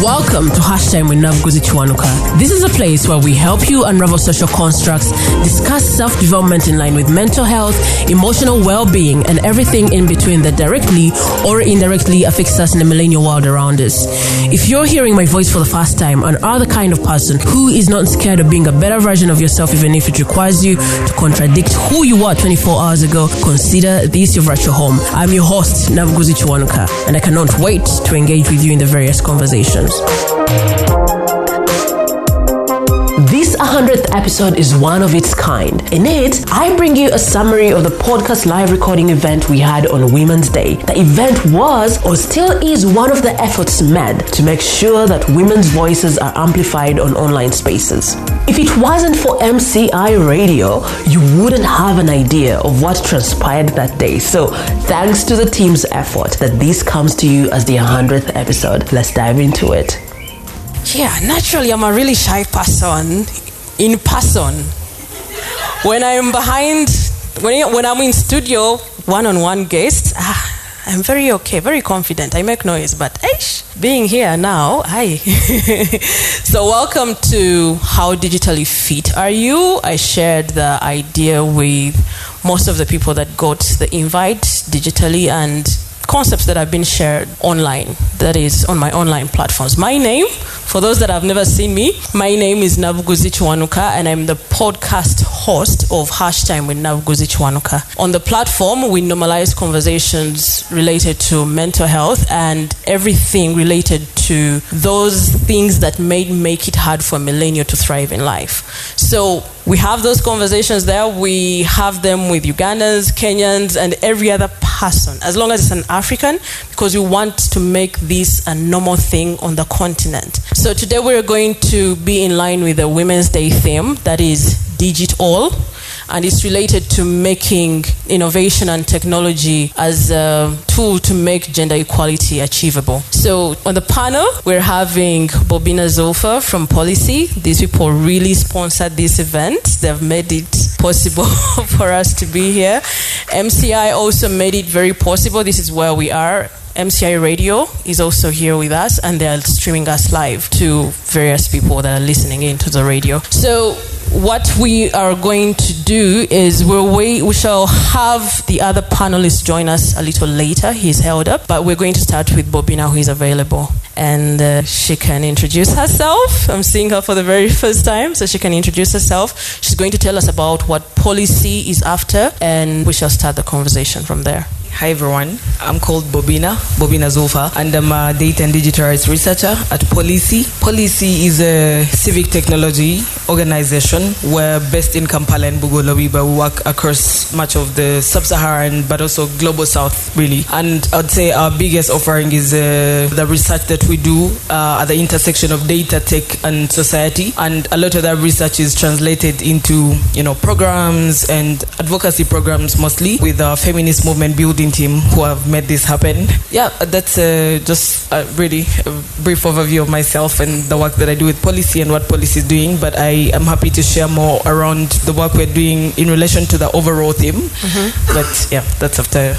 Welcome to Hashtag with Chiwanuka. This is a place where we help you unravel social constructs, discuss self-development in line with mental health, emotional well-being, and everything in between that directly or indirectly affects us in the millennial world around us. If you're hearing my voice for the first time and are the kind of person who is not scared of being a better version of yourself even if it requires you to contradict who you were 24 hours ago, consider this your virtual home. I'm your host, Chiwanuka, and I cannot wait to engage with you in the various conversations. This 100th episode is one of its kind. In it, I bring you a summary of the podcast live recording event we had on Women's Day. The event was, or still is, one of the efforts made to make sure that women's voices are amplified on online spaces. If it wasn't for MCI Radio, you wouldn't have an idea of what transpired that day. So, thanks to the team's effort that this comes to you as the 100th episode. Let's dive into it. Yeah, naturally, I'm a really shy person in person. When I'm when I'm in studio, one-on-one guests, I'm very confident. I make noise, but being here now, So welcome to How Digitally Fit Are You? I shared the idea with most of the people that got the invite digitally and concepts that have been shared online, that is on my online platforms. My name, for those that have never seen me, my name is Chiwanuka, and I'm the podcast host of Hashtag with Chiwanuka. On the platform, we normalize conversations related to mental health and everything related to those things that may make it hard for millennials to thrive in life. So we have those conversations there. We have them with Ugandans, Kenyans, and every other person, as long as it's an African, because we want to make this a normal thing on the continent. So today we're going to be in line with the Women's Day theme, that is DigitALly, and it's related to making innovation and technology as a tool to make gender equality achievable. So on the panel, we're having Bobina, Zulfa from Pollicy. These people really sponsored this event. They've made it possible for us to be here. MCI also made it very possible. This is where we are. MCI Radio is also here with us, and they're streaming us live to various people that are listening in to the radio. So what we are going to do is we shall have the other panelists join us a little later. He's held up, but we're going to start with Bobina, who is available. And she can introduce herself. I'm seeing her for the very first time, so she can introduce herself. She's going to tell us about what Pollicy is after, and we shall start the conversation from there. Hi everyone, I'm called Bobina Zulfa, and I'm a data and digital rights researcher at Pollicy. Pollicy is a civic technology organization. We're based in Kampala and Bugolobi, but we work across much of the sub-Saharan but also global south, really. And I'd say our biggest offering is the research that we do at the intersection of data, tech and society. And a lot of that research is translated into programs and advocacy programs, mostly with our feminist movement building team who have made this happen. Yeah, that's just really a brief overview of myself and the work that I do with Pollicy and what Pollicy is doing, but I am happy to share more around the work we're doing in relation to the overall theme. Mm-hmm. But yeah, that's after.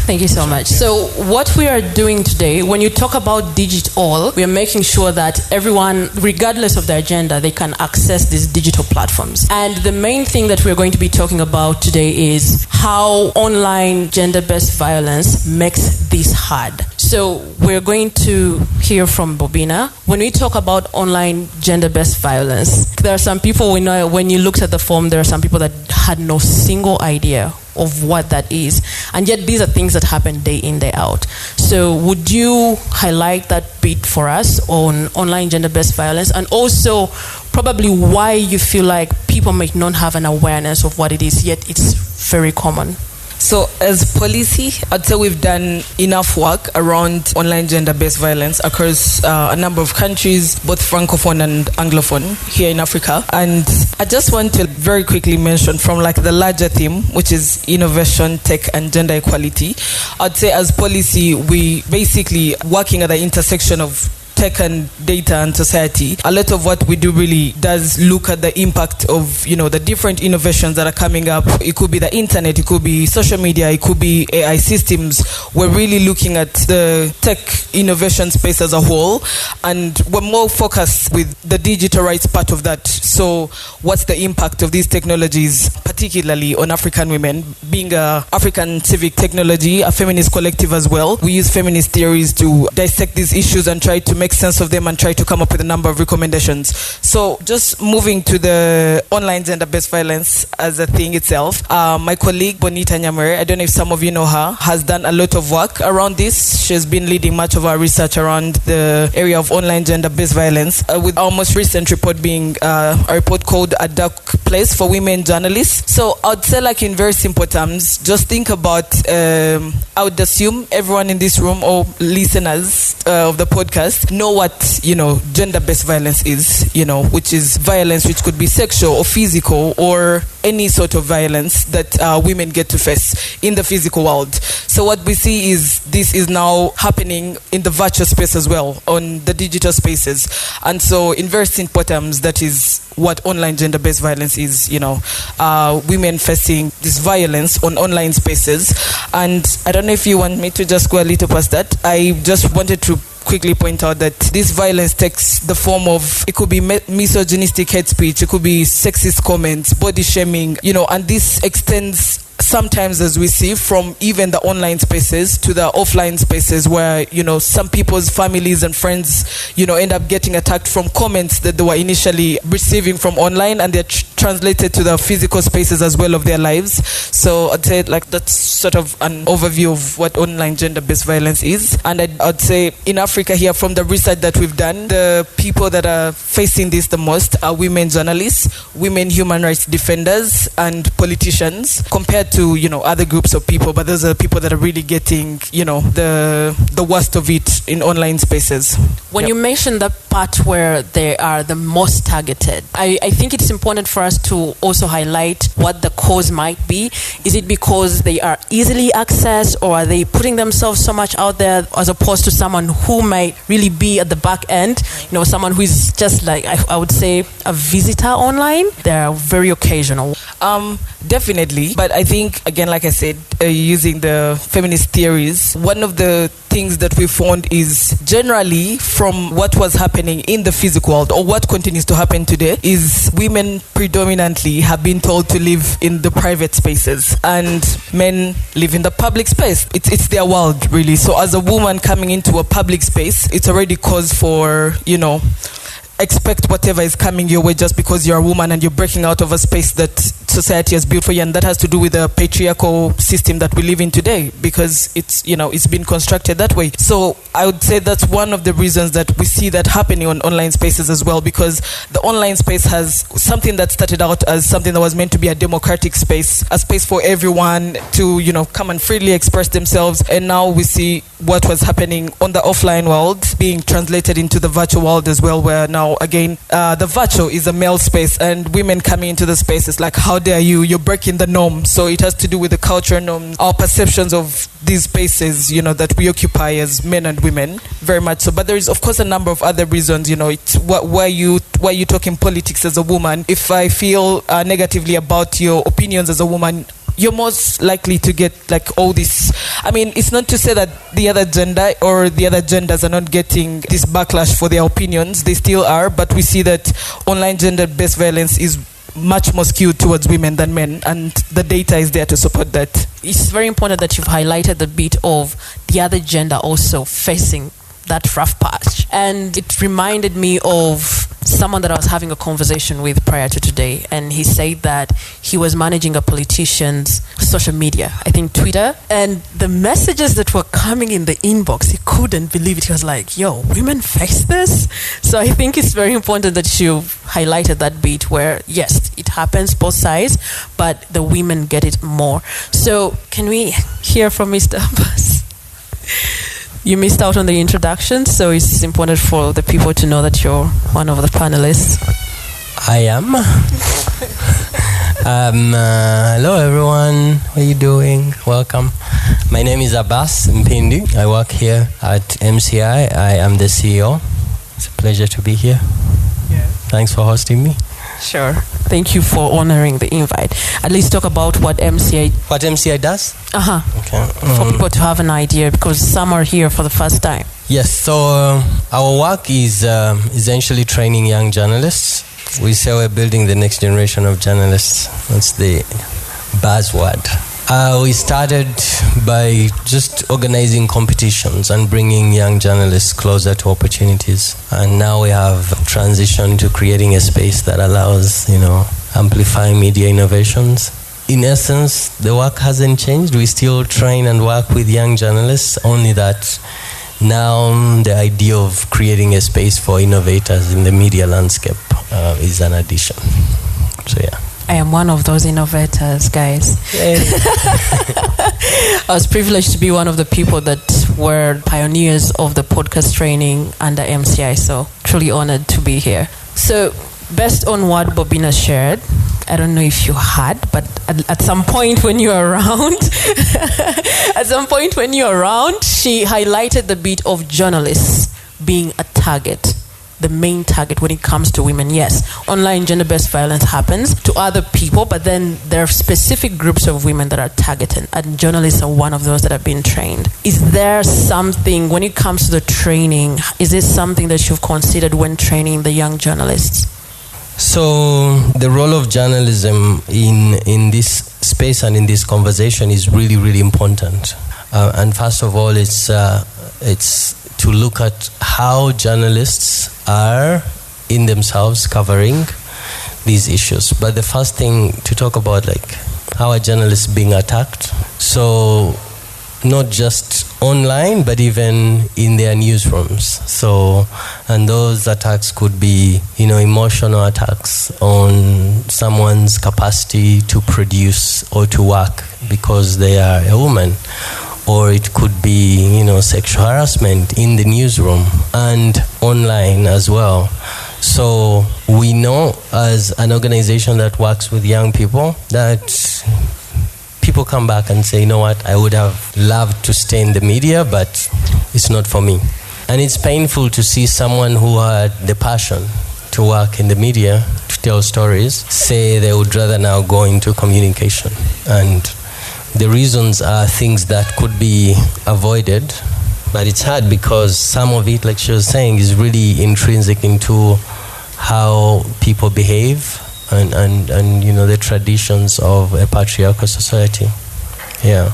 Thank you so much. So what we are doing today, when you talk about DigitALly, we are making sure that everyone, regardless of their gender, they can access these digital platforms. And the main thing that we're going to be talking about today is how online gender-based violence makes this hard. So we're going to hear from Bobina. When we talk about online gender-based violence, there are some people we know, when you looked at the form, there are some people that had no single idea of what that is, and yet these are things that happen day in, day out. So would you highlight that bit for us on online gender-based violence, and also probably why you feel like people might not have an awareness of what it is, yet it's very common? So as Pollicy, I'd say we've done enough work around online gender-based violence across a number of countries, both Francophone and Anglophone here in Africa. And I just want to very quickly mention from the larger theme, which is innovation, tech, and gender equality. I'd say as Pollicy, we basically working at the intersection of tech and data and society, a lot of what we do really does look at the impact of, the different innovations that are coming up. It could be the internet, it could be social media, it could be AI systems. We're really looking at the tech innovation space as a whole, and we're more focused with the digital rights part of that. So what's the impact of these technologies, particularly on African women? Being a African civic technology, a feminist collective as well, we use feminist theories to dissect these issues and try to make sense of them and try to come up with a number of recommendations. So just moving to the online gender-based violence as a thing itself, my colleague Bonita Nyamere, I don't know if some of you know her, has done a lot of work around this. She's been leading much of our research around the area of online gender-based violence, with our most recent report being a report called A Dark Place for Women Journalists. So I'd say, like, in very simple terms, just think about, I would assume everyone in this room or listeners of the podcast know what, gender-based violence is, which is violence which could be sexual or physical or any sort of violence that women get to face in the physical world. So what we see is this is now happening in the virtual space as well, on the digital spaces. And so in very simple terms, that is what online gender-based violence is, women facing this violence on online spaces. And I don't know if you want me to just go a little past that. I just wanted to quickly point out that this violence takes the form of, it could be misogynistic hate speech, it could be sexist comments, body shaming, and this extends sometimes, as we see, from even the online spaces to the offline spaces where, some people's families and friends, end up getting attacked from comments that they were initially receiving from online, and they're translated to the physical spaces as well of their lives. So I'd say, like, that's sort of an overview of what online gender-based violence is. And I'd say in Africa here, from the research that we've done, the people that are facing this the most are women journalists, women human rights defenders, and politicians, compared to other groups of people. But those are the people that are really getting the worst of it in online spaces. When you mention the part where they are the most targeted, I think it's important for us to also highlight what the cause might be. Is it because they are easily accessed, or are they putting themselves so much out there, as opposed to someone who might really be at the back end, someone who is just like, I would say, a visitor online? They're very occasional. Definitely. But I think, again, like I said, using the feminist theories, one of the things that we found is generally from what was happening in the physical world, or what continues to happen today, is women predominantly have been told to live in the private spaces and men live in the public space. It's their world, really. So as a woman coming into a public space, it's already cause for, expect whatever is coming your way just because you're a woman and you're breaking out of a space that society has built for you. And that has to do with the patriarchal system that we live in today, because it's been constructed that way. So I would say that's one of the reasons that we see that happening on online spaces as well, because the online space has something that started out as something that was meant to be a democratic space, a space for everyone to come and freely express themselves. And now we see what was happening on the offline world being translated into the virtual world as well, where now again the virtual is a male space, and women coming into the space is like, how dare you're breaking the norm. So it has to do with the culture norm, our perceptions of these spaces that we occupy as men and women, very much so. But there is of course a number of other reasons. It's why you talking politics as a woman. If I feel negatively about your opinions as a woman, you're most likely to get like all this. I mean, it's not to say that the other gender or the other genders are not getting this backlash for their opinions. They still are, but we see that online gender-based violence is much more skewed towards women than men, and the data is there to support that. It's very important that you've highlighted the bit of the other gender also facing that rough patch. And it reminded me of someone that I was having a conversation with prior to today, and he said that he was managing a politician's social media, I think Twitter, and the messages that were coming in the inbox, he couldn't believe it. He was like, yo, women face this? So I think it's very important that you highlighted that bit where, yes, it happens both sides, but the women get it more. So can we hear from Mr. Abaas? You missed out on the introduction, so it's important for the people to know that you're one of the panelists. I am. Hello everyone, how are you doing? Welcome. My name is Abaas Mpindi. I work here at MCI. I am the CEO It's a pleasure to be here. Yeah. Thanks for hosting me. Sure. Thank you for honoring the invite. At least talk about what MCI... What MCI does? Okay. For people to have an idea, because some are here for the first time. Yes, so our work is essentially training young journalists. We say we're building the next generation of journalists. That's the buzzword. We started by just organizing competitions and bringing young journalists closer to opportunities. And now we have transitioned to creating a space that allows, amplifying media innovations. In essence, the work hasn't changed. We still train and work with young journalists, only that now the idea of creating a space for innovators in the media landscape is an addition. So, yeah. I am one of those innovators, guys. I was privileged to be one of the people that were pioneers of the podcast training under MCI, so truly honored to be here. So, based on what Bobina shared, I don't know if you had, but at some point when you were around, she highlighted the bit of journalists being a target. The main target when it comes to women. Yes, online gender-based violence happens to other people, but then there are specific groups of women that are targeted, and journalists are one of those that have been trained. Is there something, when it comes to the training, is this something that you've considered when training the young journalists? So the role of journalism in this space and in this conversation is really, really important. And first of all, it's to look at how journalists are in themselves covering these issues. But the first thing to talk about, how are journalists being attacked? So not just online, but even in their newsrooms. So, and those attacks could be, emotional attacks on someone's capacity to produce or to work because they are a woman. Or it could be, sexual harassment in the newsroom and online as well. So we know as an organization that works with young people that people come back and say, I would have loved to stay in the media, but it's not for me. And it's painful to see someone who had the passion to work in the media, to tell stories, say they would rather now go into communication. And the reasons are things that could be avoided, but it's hard because some of it, like she was saying, is really intrinsic into how people behave and the traditions of a patriarchal society. Yeah.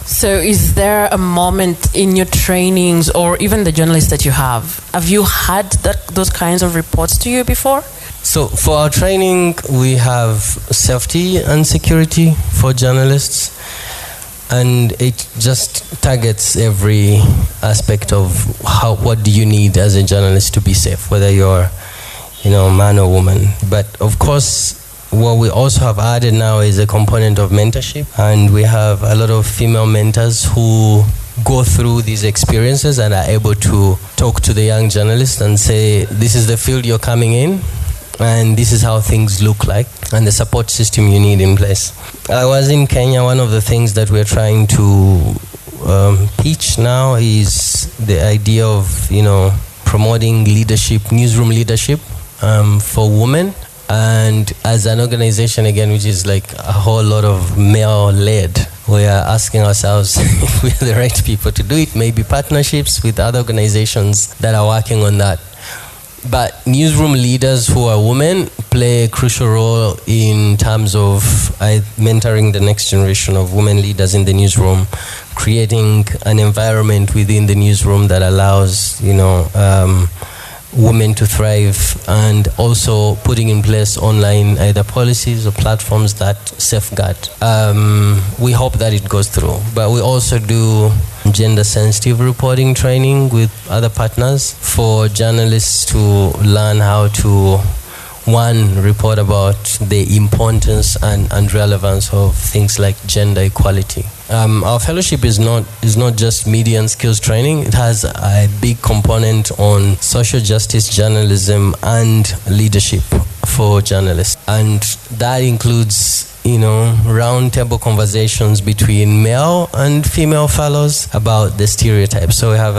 So is there a moment in your trainings or even the journalists that you have you had those kinds of reports to you before? So for our training, we have safety and security for journalists, and it just targets every aspect of what do you need as a journalist to be safe, whether you're, man or woman. But of course, what we also have added now is a component of mentorship, and we have a lot of female mentors who go through these experiences and are able to talk to the young journalists and say, this is the field you're coming in, and this is how things look like, and the support system you need in place. I was in Kenya. One of the things that we're trying to pitch now is the idea of, promoting leadership, newsroom leadership for women. And as an organization, again, which is like a whole lot of male-led, we are asking ourselves if we're the right people to do it. Maybe partnerships with other organizations that are working on that. But newsroom leaders who are women play a crucial role in terms of mentoring the next generation of women leaders in the newsroom, creating an environment within the newsroom that allows, women to thrive, and also putting in place online either policies or platforms that safeguard. We hope that it goes through. But we also do gender-sensitive reporting training with other partners for journalists to learn how to, one, report about the importance and relevance of things like gender equality. Our fellowship is not just media and skills training. It has a big component on social justice journalism and leadership for journalists. And that includes, roundtable conversations between male and female fellows about the stereotypes. So we have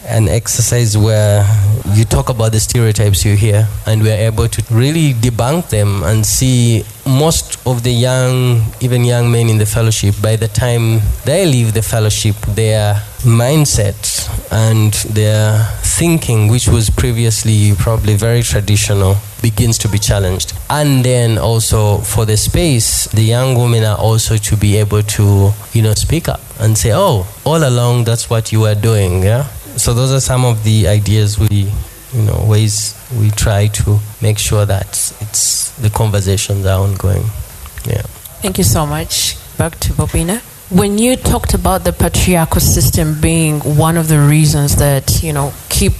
an exercise where you talk about the stereotypes you hear, and we're able to really debunk them and see most of the even young men in the fellowship, by the time they leave the fellowship, their mindset and their thinking, which was previously probably very traditional, begins to be challenged. And then also for the space, the young women are also to be able to, speak up and say, oh, all along that's what you are doing, yeah? So those are some of the ideas ways we try to make sure that the conversations are ongoing. Yeah. Thank you so much. Back to Bobina. When you talked about the patriarchal system being one of the reasons that, keep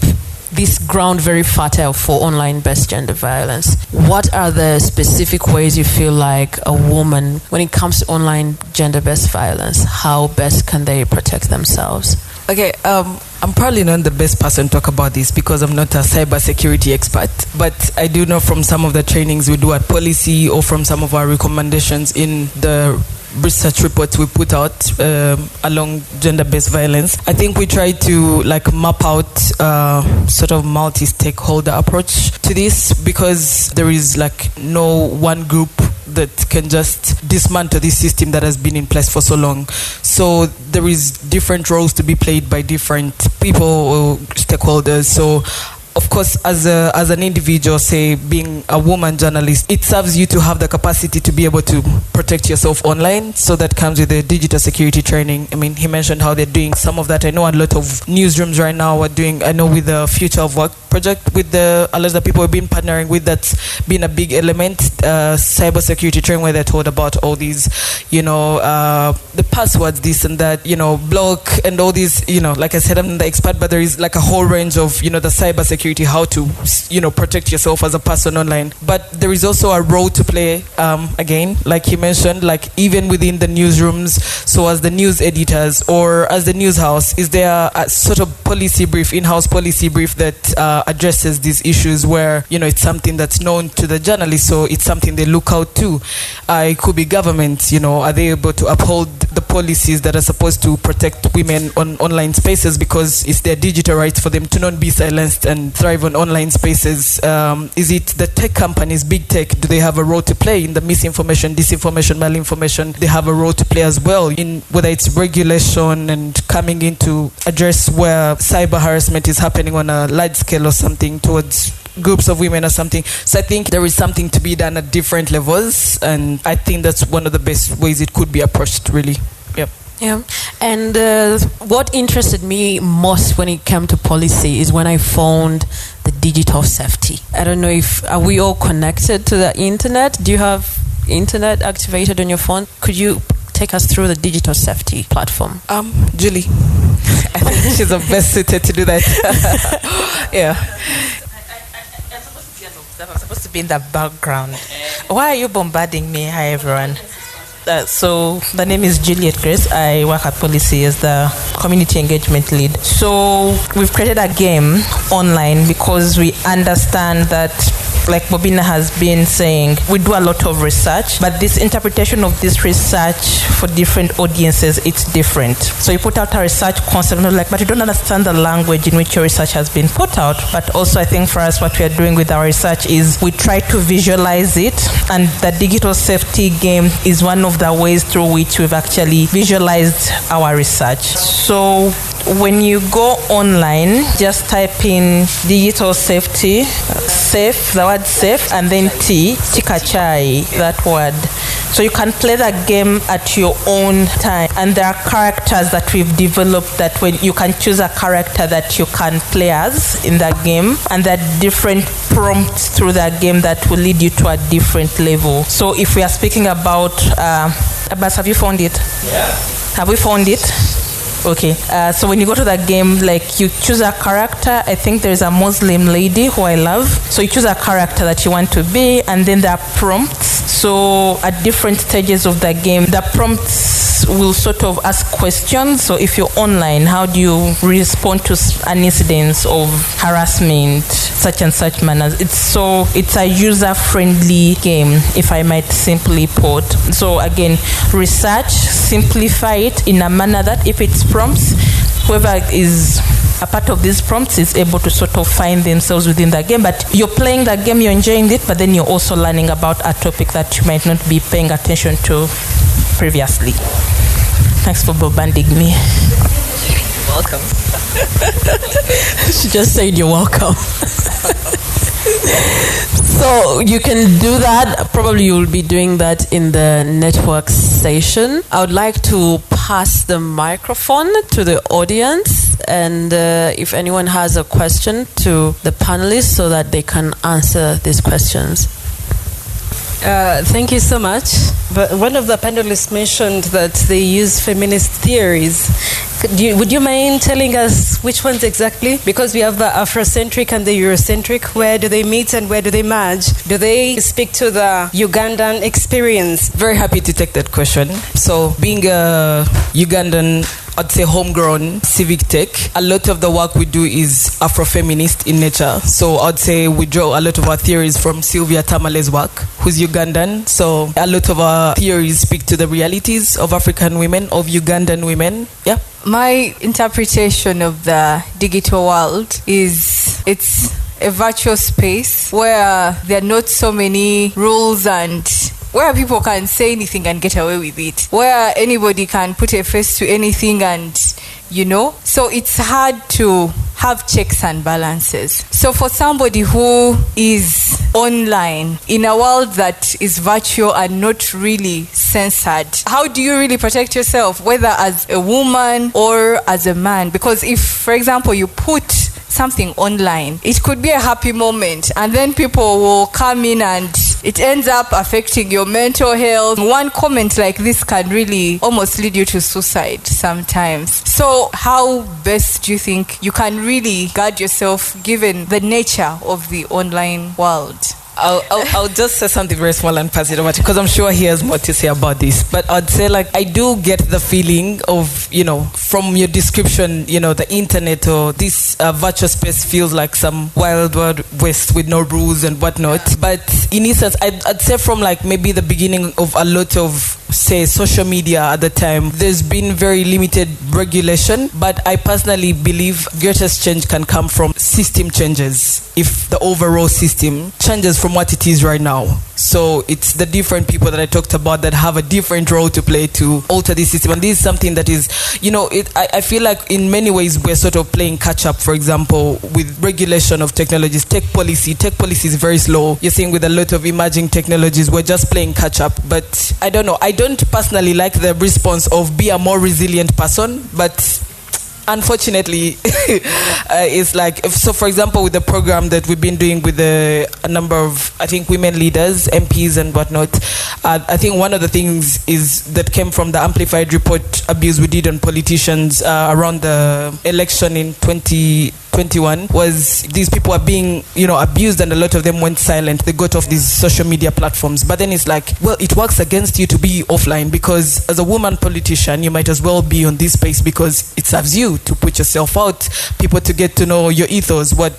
this ground very fertile for online-based gender violence, what are the specific ways you feel like a woman, when it comes to online gender-based violence, how best can they protect themselves? Okay, I'm probably not the best person to talk about this because I'm not a cybersecurity expert, but I do know from some of the trainings we do at Pollicy or from some of our recommendations in the research reports we put out along gender-based violence. I think we try to map out sort of multi-stakeholder approach to this, because there is no one group that can just dismantle this system that has been in place for so long. So there is different roles to be played by different people or stakeholders. So of course, as an individual, say being a woman journalist, it serves you to have the capacity to be able to protect yourself online. So that comes with the digital security training. I mean, he mentioned how they're doing some of that. I know a lot of newsrooms right now are doing, I know with the Future of Work project, with a lot of the people we've been partnering with, that's been a big element. Cybersecurity training, where they're told about all these, the passwords, this and that, block and all these, like I said, I'm the expert, but there is a whole range of, the cybersecurity, how to protect yourself as a person online. But there is also a role to play, again, like he mentioned, even within the newsrooms. So as the news editors or as the news house, is there a sort of policy brief, in-house policy brief that addresses these issues where it's something that's known to the journalists, so it's something they look out to? It could be governments, are they able to uphold the policies that are supposed to protect women on online spaces, because it's their digital rights for them to not be silenced and thrive on online spaces? Is it the tech companies, big tech, do they have a role to play in the misinformation, disinformation, malinformation? They have a role to play as well in whether it's regulation and coming in to address where cyber harassment is happening on a large scale or something towards groups of women or something. So I think there is something to be done at different levels, and I think that's one of the best ways it could be approached, really. Yep. Yeah, and what interested me most when it came to Pollicy is when I found the digital safety. I don't know are we all connected to the internet? Do you have internet activated on your phone? Could you take us through the digital safety platform? Julie, I think she's the best suited to do that. Yeah. I'm supposed to be in the background. Why are you bombarding me? Hi, everyone. So the name is Juliet Grace. I work at Pollicy as the community engagement lead. So we've created a game online because we understand that, like Bobina has been saying, we do a lot of research, but this interpretation of this research for different audiences, it's different. So you put out a research concept, but you don't understand the language in which your research has been put out. But also I think for us, what we are doing with our research is we try to visualize it, and the digital safety game is one of the ways through which we've actually visualized our research. So when you go online, just type in digital safety, safe, the word safe, and then Tikachai, that word. So you can play that game at your own time. And there are characters that we've developed that when you can choose a character that you can play as in that game. And there are different prompts through that game that will lead you to a different level. So if we are speaking about, Abaas, have you found it? Yeah. Have we found it? Okay, so when you go to that game, you choose a character. I think there's a Muslim lady who I love. So you choose a character that you want to be, and then there are prompts. So at different stages of the game, the prompts will sort of ask questions. So if you're online, how do you respond to an incident of harassment, such and such manners? It's a user-friendly game, if I might simply put. So again, research, simplify it in a manner that if it's prompts, whoever is a part of these prompts is able to sort of find themselves within that game. But you're playing that game, you're enjoying it, but then you're also learning about a topic that you might not be paying attention to previously. Thanks for bombarding me. Welcome. She just said you're welcome. So you can do that. Probably you'll be doing that in the network session. I would like to pass the microphone to the audience, and if anyone has a question to the panelists so that they can answer these questions. Thank you so much. But one of the panelists mentioned that they use feminist theories. Would you mind telling us which ones exactly? Because we have the Afrocentric and the Eurocentric. Where do they meet and where do they merge? Do they speak to the Ugandan experience? Very happy to take that question. So being a Ugandan, I'd say homegrown civic tech, a lot of the work we do is Afrofeminist in nature. So I'd say we draw a lot of our theories from Sylvia Tamale's work, who's Ugandan. So a lot of our theories speak to the realities of African women, of Ugandan women. Yeah. My interpretation of the digital world is it's a virtual space where there are not so many rules and where people can say anything and get away with it, where anybody can put a face to anything and, so it's hard to have checks and balances. So for somebody who is online in a world that is virtual and not really censored, how do you really protect yourself, whether as a woman or as a man? Because if, for example, you put something online, it could be a happy moment and then people will come in and it ends up affecting your mental health. One comment like this can really almost lead you to suicide sometimes. So how best do you think you can really guard yourself given the nature of the online world? I'll just say something very small and pass it over to, because I'm sure he has more to say about this. But I'd say, I do get the feeling of, from your description, the internet or this virtual space feels like some wild west with no rules and whatnot. But in essence, I'd say from maybe the beginning of a lot of, say, social media at the time, there's been very limited regulation. But I personally believe greatest change can come from system changes. If the overall system changes from what it is right now. So it's the different people that I talked about that have a different role to play to alter this system. And this is something that is, I feel like in many ways we're sort of playing catch up, for example, with regulation of technologies. Tech policy is very slow. You're seeing with a lot of emerging technologies, we're just playing catch up. But I don't know. I don't personally like the response of be a more resilient person, but unfortunately, it's so for example, with the program that we've been doing with a number of, I think, women leaders, MPs and whatnot, I think one of the things is that came from the amplified report abuse we did on politicians around the election in 2021 was these people are being, abused, and a lot of them went silent. They got off these social media platforms. But then it's it works against you to be offline, because as a woman politician, you might as well be on this space because it serves you to put yourself out, people to get to know your ethos, what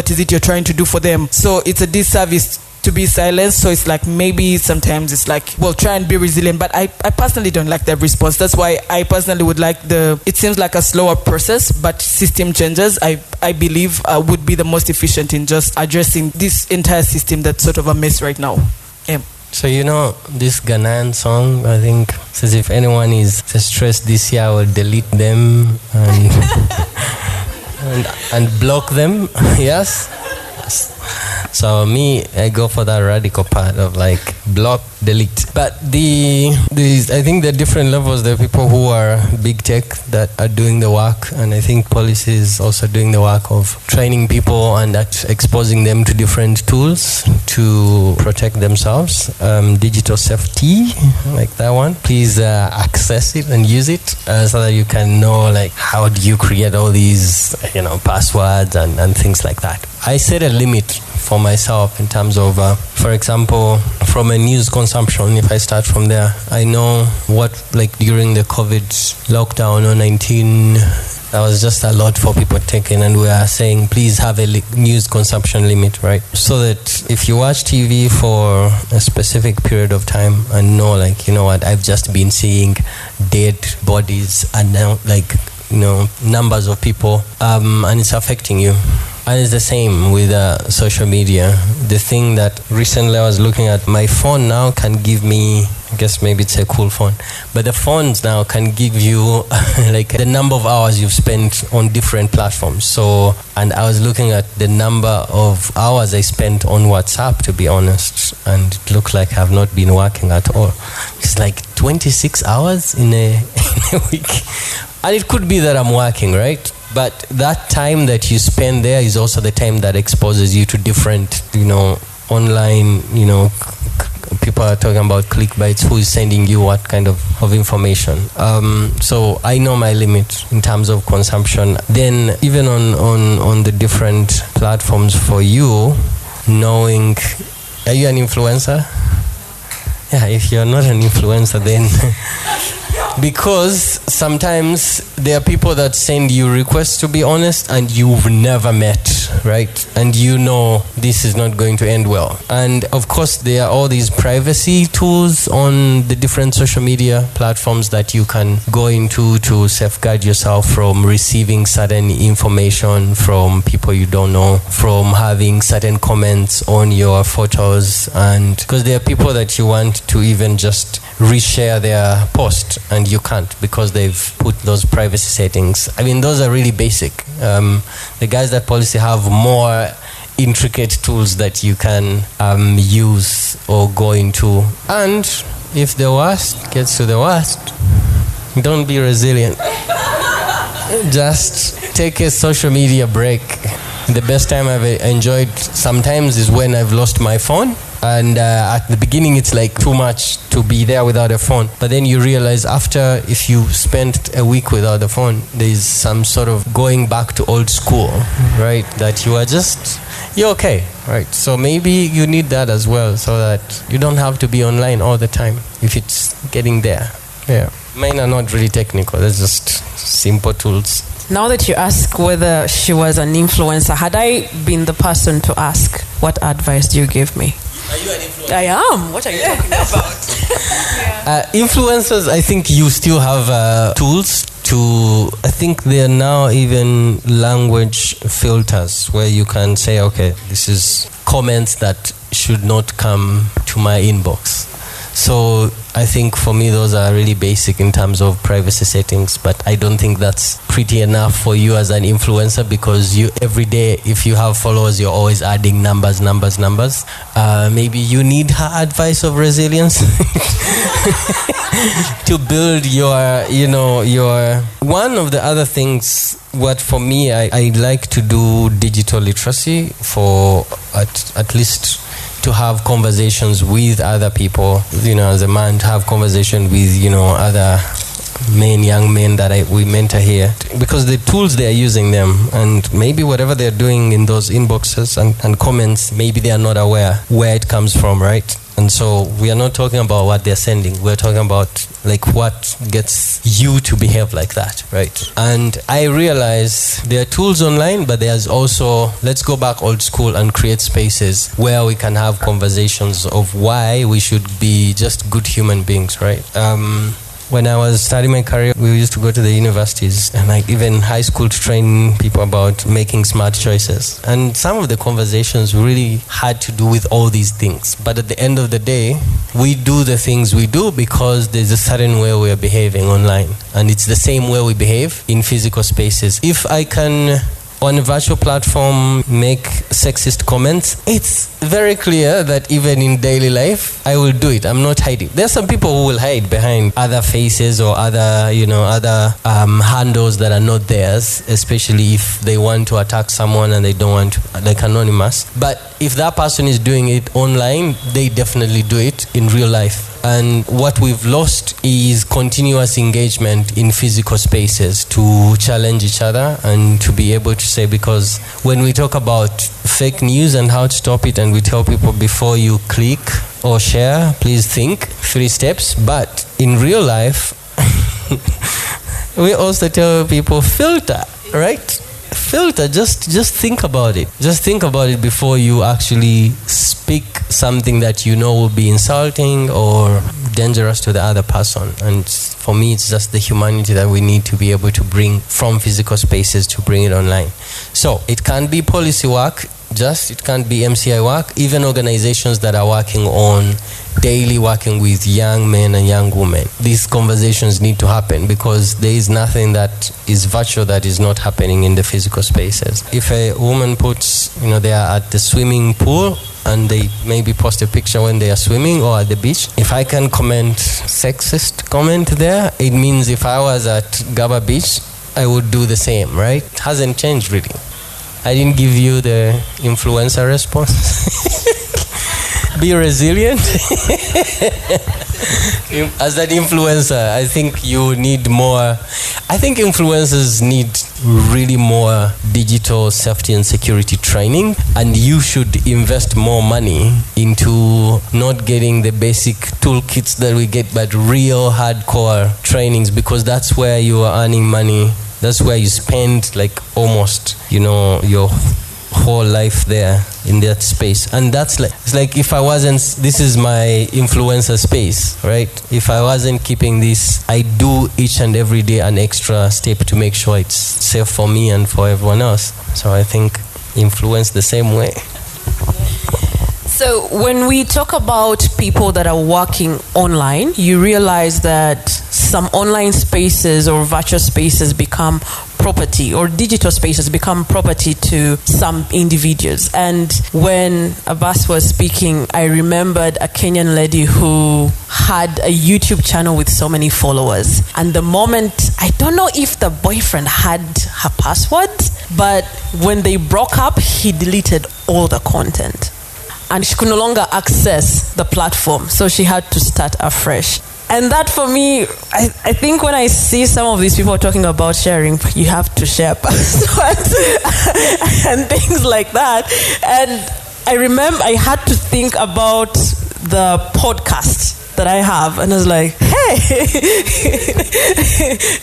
is it you're trying to do for them. So it's a disservice to be silenced. So it's maybe sometimes it's try and be resilient. But I personally don't like that response. That's why I personally would like it seems like a slower process, but system changes I believe would be the most efficient in just addressing this entire system that's sort of a mess right now. Yeah. So this Ghanaian song, I think, says if anyone is stressed this year, I will delete them and block them. Yes. So I go for that radical part of block, delete. But I think there are different levels. There are people who are big tech that are doing the work, and I think Pollicy is also doing the work of training people and exposing them to different tools to protect themselves. Digital safety, like that one. Please access it and use it so that you can know how do you create all these passwords and things like that. I set a limit for myself in terms of, for example, from a news consumption, if I start from there, I know what, during the COVID lockdown or 19, that was just a lot for people taking, and we are saying, please have a news consumption limit, right? So that if you watch TV for a specific period of time and know, I've just been seeing dead bodies and now, numbers of people, and it's affecting you. And it's the same with social media. The thing that recently I was looking at, my phone now can give me, I guess maybe it's a cool phone, but the phones now can give you like the number of hours you've spent on different platforms. So, and I was looking at the number of hours I spent on WhatsApp, to be honest, and it looked like I've not been working at all. It's like 26 hours in a week. And it could be that I'm working, right? But that time that you spend there is also the time that exposes you to different, online, people are talking about clickbaits, who is sending you what kind of information. So I know my limit in terms of consumption. Then even on the different platforms for you, knowing, are you an influencer? Yeah, if you're not an influencer, then... Because sometimes there are people that send you requests to be honest and you've never met, right? And this is not going to end well. And of course there are all these privacy tools on the different social media platforms that you can go into to safeguard yourself from receiving certain information from people you don't know, from having certain comments on your photos, and because there are people that you want to even just reshare their post and you can't because they've put those privacy settings. I mean, those are really basic. The guys at Pollicy have more intricate tools that you can use or go into. And if the worst gets to the worst, don't be resilient. Just take a social media break. The best time I've enjoyed sometimes is when I've lost my phone. And at the beginning it's like too much to be there without a phone, but then you realize after, if you spent a week without a phone, there's some sort of going back to old school, right? That you're okay, right? So maybe you need that as well, so that you don't have to be online all the time if it's getting there. Yeah, mine are not really technical, they're just simple tools. Now that you ask whether she was an influencer, had I been the person to ask, what advice do you give me? Are you an influencer? I am. What are you talking about? Influencers, I think you still have tools to, I think there are now even language filters where you can say, okay, this is comments that should not come to my inbox. So I think for me those are really basic in terms of privacy settings, but I don't think that's pretty enough for you as an influencer, because you every day, if you have followers, you're always adding numbers. Maybe you need her advice of resilience to build your one of the other things. What for me, I like to do digital literacy for at least to have conversations with other people, as a man, to have conversation with, other young men that we mentor here, because the tools they are using them, and maybe whatever they're doing in those inboxes and comments, maybe they are not aware where it comes from, right? And so we are not talking about what they're sending. We're talking about like what gets you to behave like that, right? And I realize there are tools online, but there's also, let's go back old school and create spaces where we can have conversations of why we should be just good human beings, right? When I was starting my career, we used to go to the universities and like even high school to train people about making smart choices. And some of the conversations really had to do with all these things. But at the end of the day, we do the things we do because there's a certain way we are behaving online. And it's the same way we behave in physical spaces. If I can, on a virtual platform, make sexist comments, it's very clear that even in daily life, I will do it. I'm not hiding. There's some people who will hide behind other faces or other handles that are not theirs, especially if they want to attack someone and they don't want to, like anonymous. But if that person is doing it online, they definitely do it in real life. And what we've lost is continuous engagement in physical spaces to challenge each other and to be able to say, because when we talk about fake news and how to stop it, and we tell people before you click or share, please think 3 steps. But in real life, we also tell people filter, right? filter. Just think about it. Just think about it before you actually speak something that you know will be insulting or dangerous to the other person. And for me, it's just the humanity that we need to be able to bring from physical spaces to bring it online. So it can't be policy work, it can't be MCI work. Even organizations that are working on daily working with young men and young women, these conversations need to happen, because there is nothing that is virtual that is not happening in the physical spaces. If a woman puts, they are at the swimming pool and they maybe post a picture when they are swimming or at the beach, if I can comment sexist comment there, it means if I was at Gaba Beach, I would do the same, right? It hasn't changed really. I didn't give you the influencer response. Be resilient. As an influencer, I think you need more. I think influencers need really more digital safety and security training, and you should invest more money into not getting the basic toolkits that we get, but real hardcore trainings, because that's where you are earning money. That's where you spend almost, your whole life there in that space. And that's it's like if I wasn't, this is my influencer space, right? If I wasn't keeping this, I do each and every day an extra step to make sure it's safe for me and for everyone else. So I think influence the same way. So when we talk about people that are working online, you realize that some online spaces or virtual spaces become property, or digital spaces become property to some individuals. And when Abaas was speaking, I remembered a Kenyan lady who had a YouTube channel with so many followers. And the moment, I don't know if the boyfriend had her password, but when they broke up, he deleted all the content. And she could no longer access the platform, so she had to start afresh. And that for me, I think when I see some of these people talking about sharing, you have to share passwords and things like that. And I remember I had to think about the podcast that I have, and I was like, hey,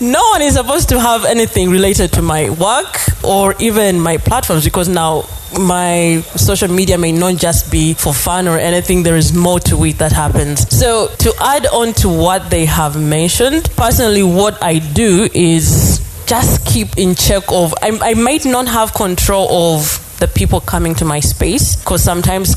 no one is supposed to have anything related to my work or even my platforms, because now my social media may not just be for fun or anything. There is more to it that happens. So to add on to what they have mentioned, personally what I do is just keep in check of, I might not have control of the people coming to my space, because sometimes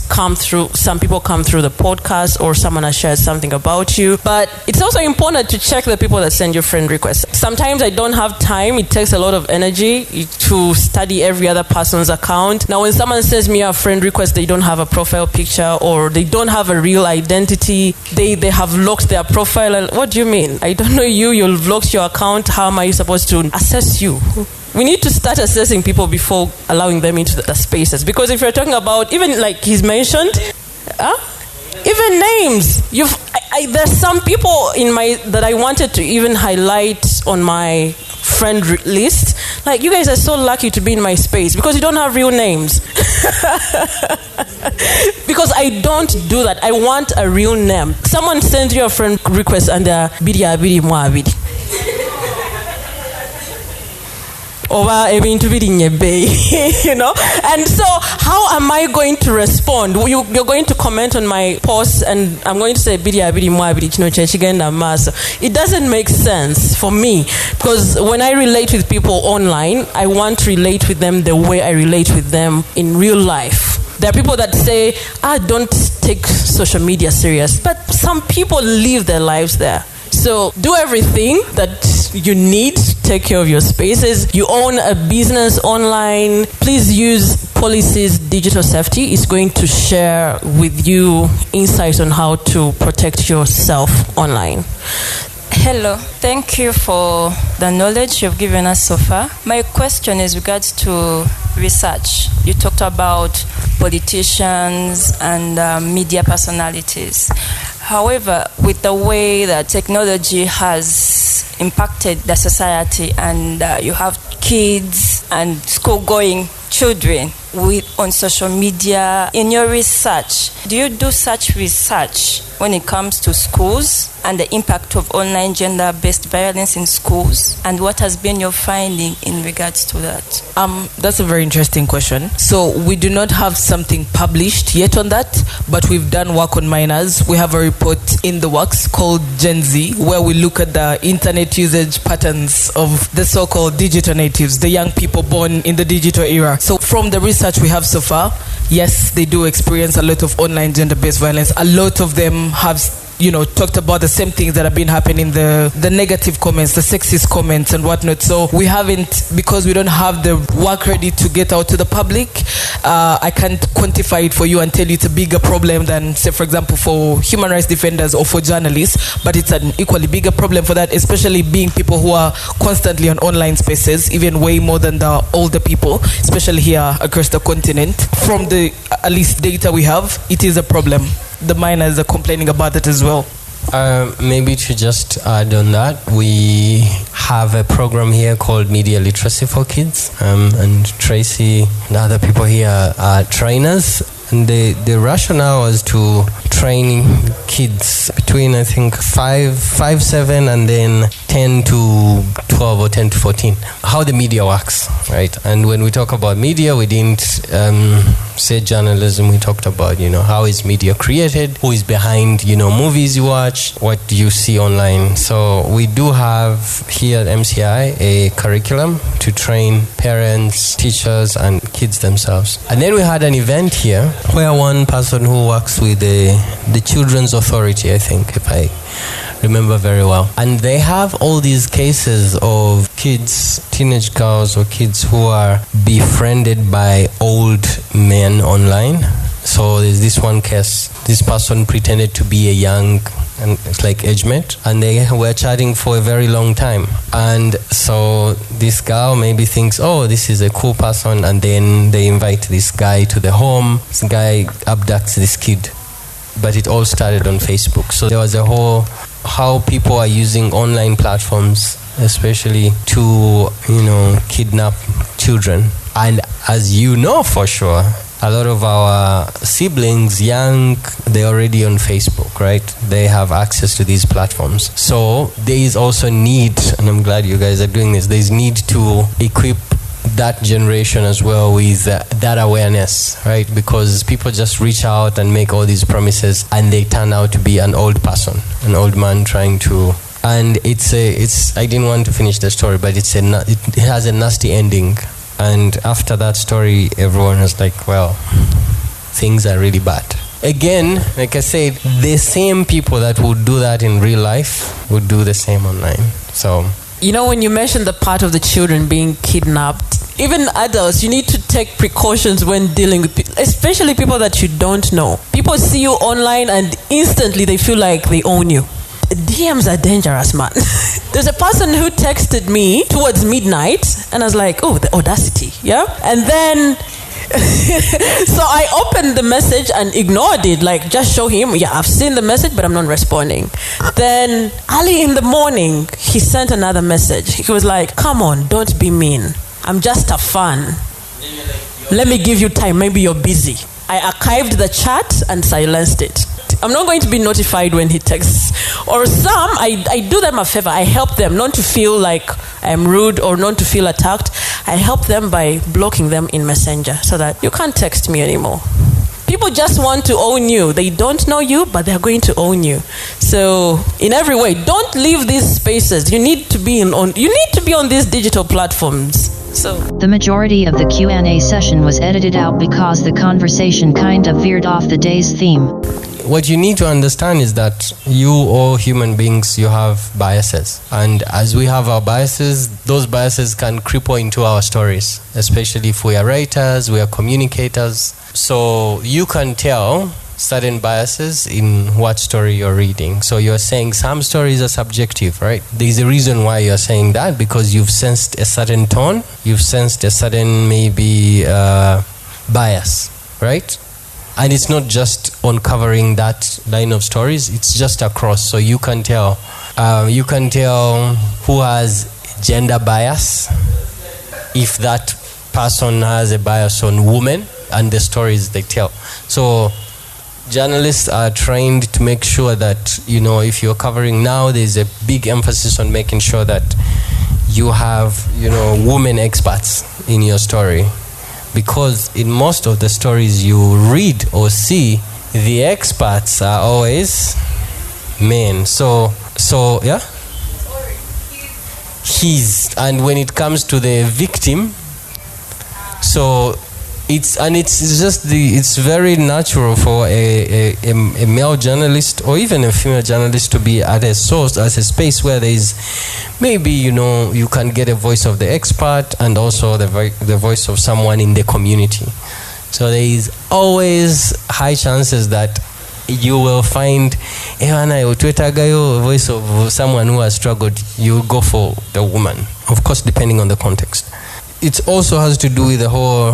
some people come through the podcast, or someone has shared something about you. But it's also important to check the people that send you friend requests. Sometimes I don't have time. It takes a lot of energy to study every other person's account. Now when someone sends me a friend request, they don't have a profile picture, or they don't have a real identity. They have locked their profile. What do you mean? I don't know you. You've locked your account. How am I supposed to assess you? We need to start assessing people before allowing them into the spaces. Because if you're talking about, even like he's mentioned, even names. There's some people that I wanted to even highlight on my friend list. Like, you guys are so lucky to be in my space because you don't have real names. Because I don't do that. I want a real name. Someone sends you a friend request and they're bidi abidi mwa abidi. And so how am I going to respond? You're going to comment on my post and I'm going to say it doesn't make sense for me, because when I relate with people online, I want to relate with them the way I relate with them in real life. There are people that say, don't take social media serious, but some people live their lives there. So do everything that you need to take care of your spaces. You own a business online, please use Pollicy's digital safety. It's going to share with you insights on how to protect yourself online. Hello, thank you for the knowledge you've given us so far. My question is regards to research. You talked about politicians and media personalities. However, with the way that technology has impacted the society, and you have kids and school-going children, on social media. In your research, do you do such research when it comes to schools and the impact of online gender-based violence in schools? And what has been your finding in regards to that? That's a very interesting question. So we do not have something published yet on that, but we've done work on minors. We have a report in the works called Gen Z, where we look at the internet usage patterns of the so-called digital natives, the young people born in the digital era. So from the research we have so far, yes, they do experience a lot of online gender-based violence. A lot of them have talked about the same things that have been happening, the negative comments, the sexist comments and whatnot. So we haven't, because we don't have the work ready to get out to the public, I can't quantify it for you and tell you it's a bigger problem than, say, for example, for human rights defenders or for journalists, but it's an equally bigger problem for that, especially being people who are constantly on online spaces, even way more than the older people, especially here across the continent. From the at least data we have, it is a problem. The minors are complaining about it as well. Maybe to just add on that, we have a program here called Media Literacy for Kids, and Tracy and other people here are trainers. And the rationale was to train kids between, I think, 5, 7, and then 10 to 12 or 10 to 14, how the media works, right? And when we talk about media, we didn't say journalism. We talked about, how is media created, who is behind, movies you watch, what do you see online. So we do have here at MCI a curriculum to train parents, teachers, and kids themselves. And then we had an event here where one person who works with the Children's Authority, I think, if I remember very well, and they have all these cases of kids, teenage girls or kids who are befriended by old men online. So there's this one case, this person pretended to be a young, and it's like age mate, and they were chatting for a very long time. And so this girl maybe thinks, oh, this is a cool person, and then they invite this guy to the home. This guy abducts this kid. But it all started on Facebook. So there was a whole, how people are using online platforms, especially to, kidnap children. And as you know for sure, a lot of our siblings, young, they're already on Facebook, right? They have access to these platforms. So there is also need, and I'm glad you guys are doing this, there's need to equip that generation as well with that awareness, right? Because people just reach out and make all these promises, and they turn out to be an old person, an old man trying to. And it's I didn't want to finish the story, but it has a nasty ending. And after that story, everyone was like, well, things are really bad. Again, like I said, the same people that would do that in real life would do the same online. So, when you mentioned the part of the children being kidnapped, even adults, you need to take precautions when dealing with people, especially people that you don't know. People see you online and instantly they feel like they own you. DMs are dangerous, man. There's a person who texted me towards midnight, and I was like, oh, the audacity, yeah? And then, so I opened the message and ignored it, like, just show him, yeah, I've seen the message, but I'm not responding. Then, early in the morning, he sent another message. He was like, come on, don't be mean. I'm just a fan. Let me give you time, maybe you're busy. I archived the chat and silenced it. I'm not going to be notified when he texts. Or some, I do them a favor. I help them not to feel like I'm rude or not to feel attacked. I help them by blocking them in Messenger so that you can't text me anymore. People just want to own you. They don't know you, but they're going to own you. So in every way, don't leave these spaces. You need to be on these digital platforms. So the majority of the Q&A session was edited out because the conversation kind of veered off the day's theme. What you need to understand is that you, all human beings, you have biases. And as we have our biases, those biases can creep into our stories, especially if we are writers, we are communicators. So you can tell certain biases in what story you're reading. So you're saying some stories are subjective, right? There's a reason why you're saying that, because you've sensed a certain tone, you've sensed a certain maybe bias, right? And it's not just on covering that line of stories, it's just across. So you can tell who has gender bias if that person has a bias on women and the stories they tell. So journalists are trained to make sure that, if you're covering now, there's a big emphasis on making sure that you have, women experts in your story. Because in most of the stories you read or see, the experts are always men. So yeah? And when it comes to the victim, so it's very natural for a male journalist or even a female journalist to be at a source, as a space where there is maybe, you can get a voice of the expert and also the voice of someone in the community. So there is always high chances that you will find a voice of someone who has struggled. You go for the woman, of course, depending on the context. It also has to do with the whole,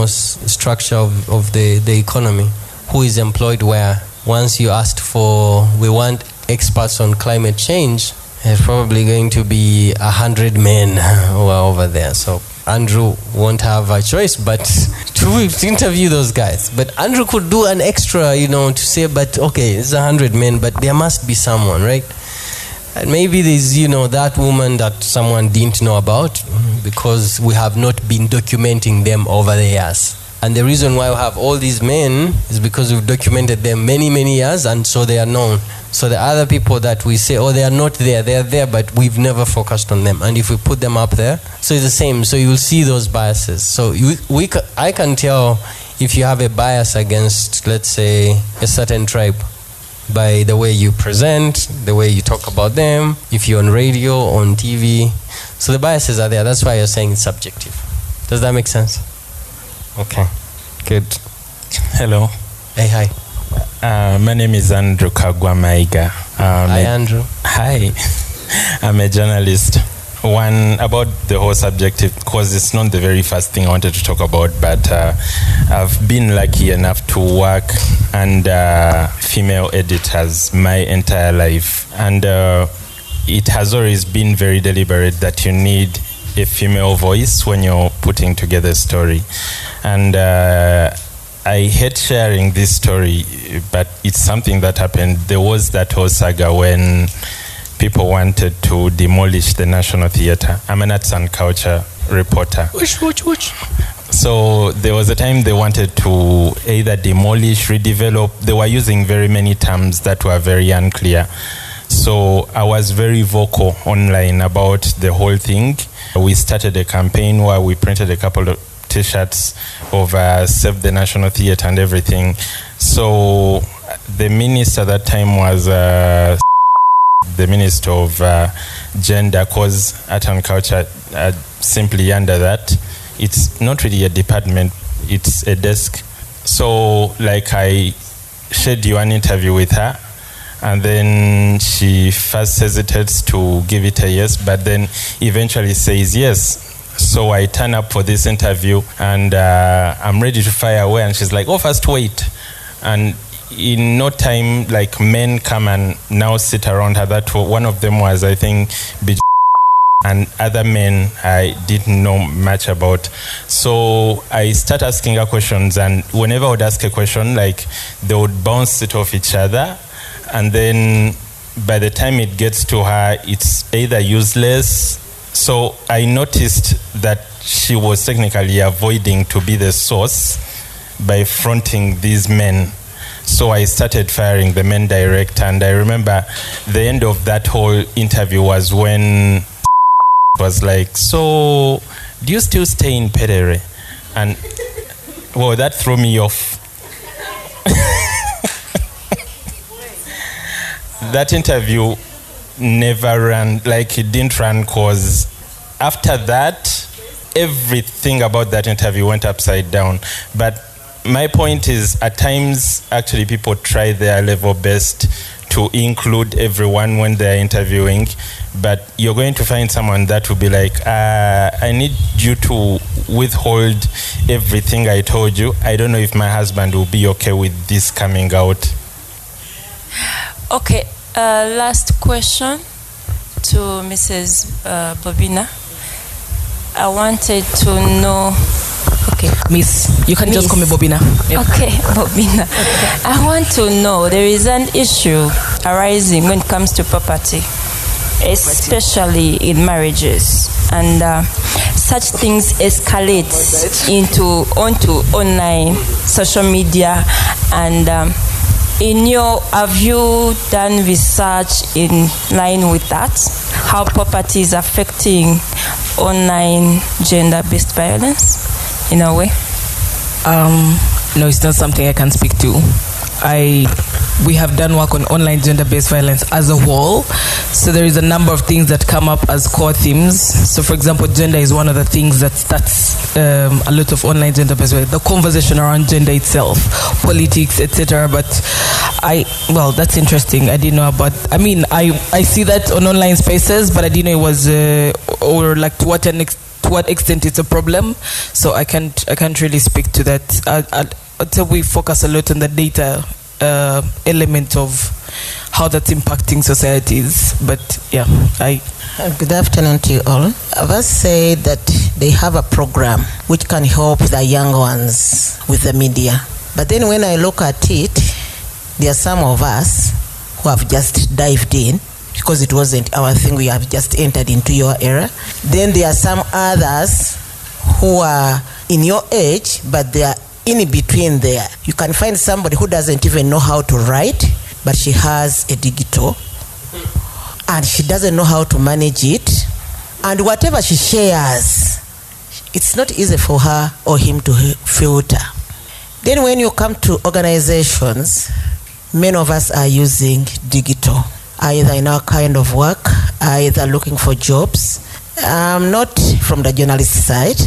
structure of the economy. Who is employed where? Once you asked for, we want experts on climate change, there's probably going to be 100 men who are over there. So Andrew won't have a choice but to interview those guys. But Andrew could do an extra, to say, but okay, it's 100 men, but there must be someone, right? And maybe there's, that woman that someone didn't know about because we have not been documenting them over the years. And the reason why we have all these men is because we've documented them many, many years, and so they are known. So the other people that we say, they are not there, they are there, but we've never focused on them. And if we put them up there, so it's the same. So you'll see those biases. So I can tell if you have a bias against, let's say, a certain tribe by the way you present, the way you talk about them, if you're on radio, on TV. So the biases are there. That's why you're saying it's subjective. Does that make sense? Okay, good. Hello. Hey, hi. My name is Andrew Kagwa Maiga. Hi, Andrew. Hi. I'm a journalist. One about the whole subjective, because it's not the very first thing I wanted to talk about, but I've been lucky enough to work under female editors my entire life. And it has always been very deliberate that you need a female voice when you're putting together a story. And I hate sharing this story, but it's something that happened. There was that whole saga when people wanted to demolish the National Theatre. I'm an arts and culture reporter. So there was a time they wanted to either demolish, redevelop. They were using very many terms that were very unclear. So I was very vocal online about the whole thing. We started a campaign where we printed a couple of T-shirts of Save the National Theatre and everything. So the minister at that time was the Minister of Gender, cause Art and Culture simply under that. It's not really a department, it's a desk. So I scheduled an interview with her, and then she first hesitates to give it a yes, but then eventually says yes. So I turn up for this interview, and I'm ready to fire away, and she's like, first wait. And in no time, men come and now sit around her. That one of them was, I think, and other men I didn't know much about. So I start asking her questions, and whenever I would ask a question, they would bounce it off each other, and then by the time it gets to her, it's either useless. So I noticed that she was technically avoiding to be the source by fronting these men. So I started firing the men direct, and I remember the end of that whole interview was when was like, so do you still stay in Perere? And that threw me off. That interview never ran, it didn't run, cause after that everything about that interview went upside down. But my point is, at times, actually, people try their level best to include everyone when they're interviewing, but you're going to find someone that will be like, I need you to withhold everything I told you. I don't know if my husband will be okay with this coming out. Okay, last question to Mrs. Bobina. I wanted to know. Okay, Miss, you can just call me Bobina. Yep. Okay, Bobina. I want to know, there is an issue arising when it comes to property, especially in marriages, and such things escalate onto online social media. And have you done research in line with that? How property is affecting online gender-based violence in a way? No, it's not something I can speak to. We have done work on online gender-based violence as a whole. So there is a number of things that come up as core themes. So for example, gender is one of the things that starts a lot of online gender-based violence. The conversation around gender itself, politics, etc. But that's interesting. I didn't know about. I see that on online spaces, but I didn't know it was or like to what extent it's a problem. So I can't really speak to that until we focus a lot on the data element of how that's impacting societies. But yeah, Good afternoon to you all. Abaas said that they have a program which can help the young ones with the media. But then when I look at it, there are some of us who have just dived in because it wasn't our thing. We have just entered into your era. Then there are some others who are in your age, but they are in between there. You can find somebody who doesn't even know how to write, but she has a digital, and she doesn't know how to manage it. And whatever she shares, it's not easy for her or him to filter. Then when you come to organizations, many of us are using digital, either in our kind of work, either looking for jobs. Not from the journalist side,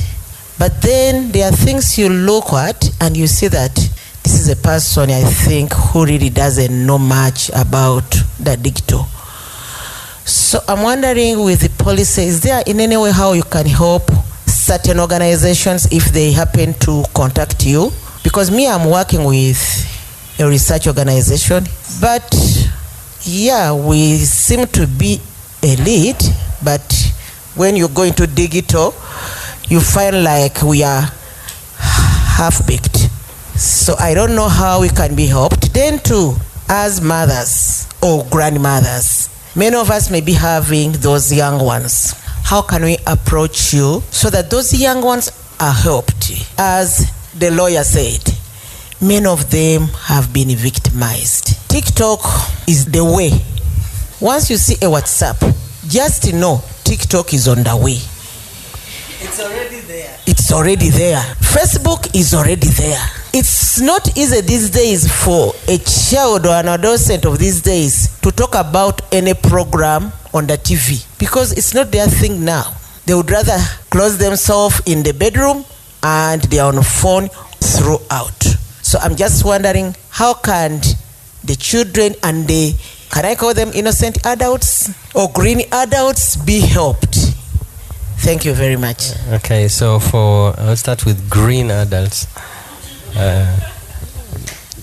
but then there are things you look at and you see that this is a person, I think, who really doesn't know much about the digital. So I'm wondering, with the policy, is there in any way how you can help certain organizations if they happen to contact you? Because me, I'm working with a research organization, but yeah, we seem to be a lead, but when you go into digital, you find like we are half-baked. So I don't know how we can be helped. Then too, as mothers or grandmothers, many of us may be having those young ones. How can we approach you so that those young ones are helped? As the lawyer said, many of them have been victimized. TikTok is the way. Once you see a WhatsApp, just know TikTok is on the way. It's already there. It's already there. Facebook is already there. It's not easy these days for a child or an adolescent of these days to talk about any program on the TV because it's not their thing now. They would rather close themselves in the bedroom and they are on the phone throughout. So I'm just wondering, how can the children and the, can I call them innocent adults or green adults, be helped? Thank you very much. Okay, so I'll start with green adults.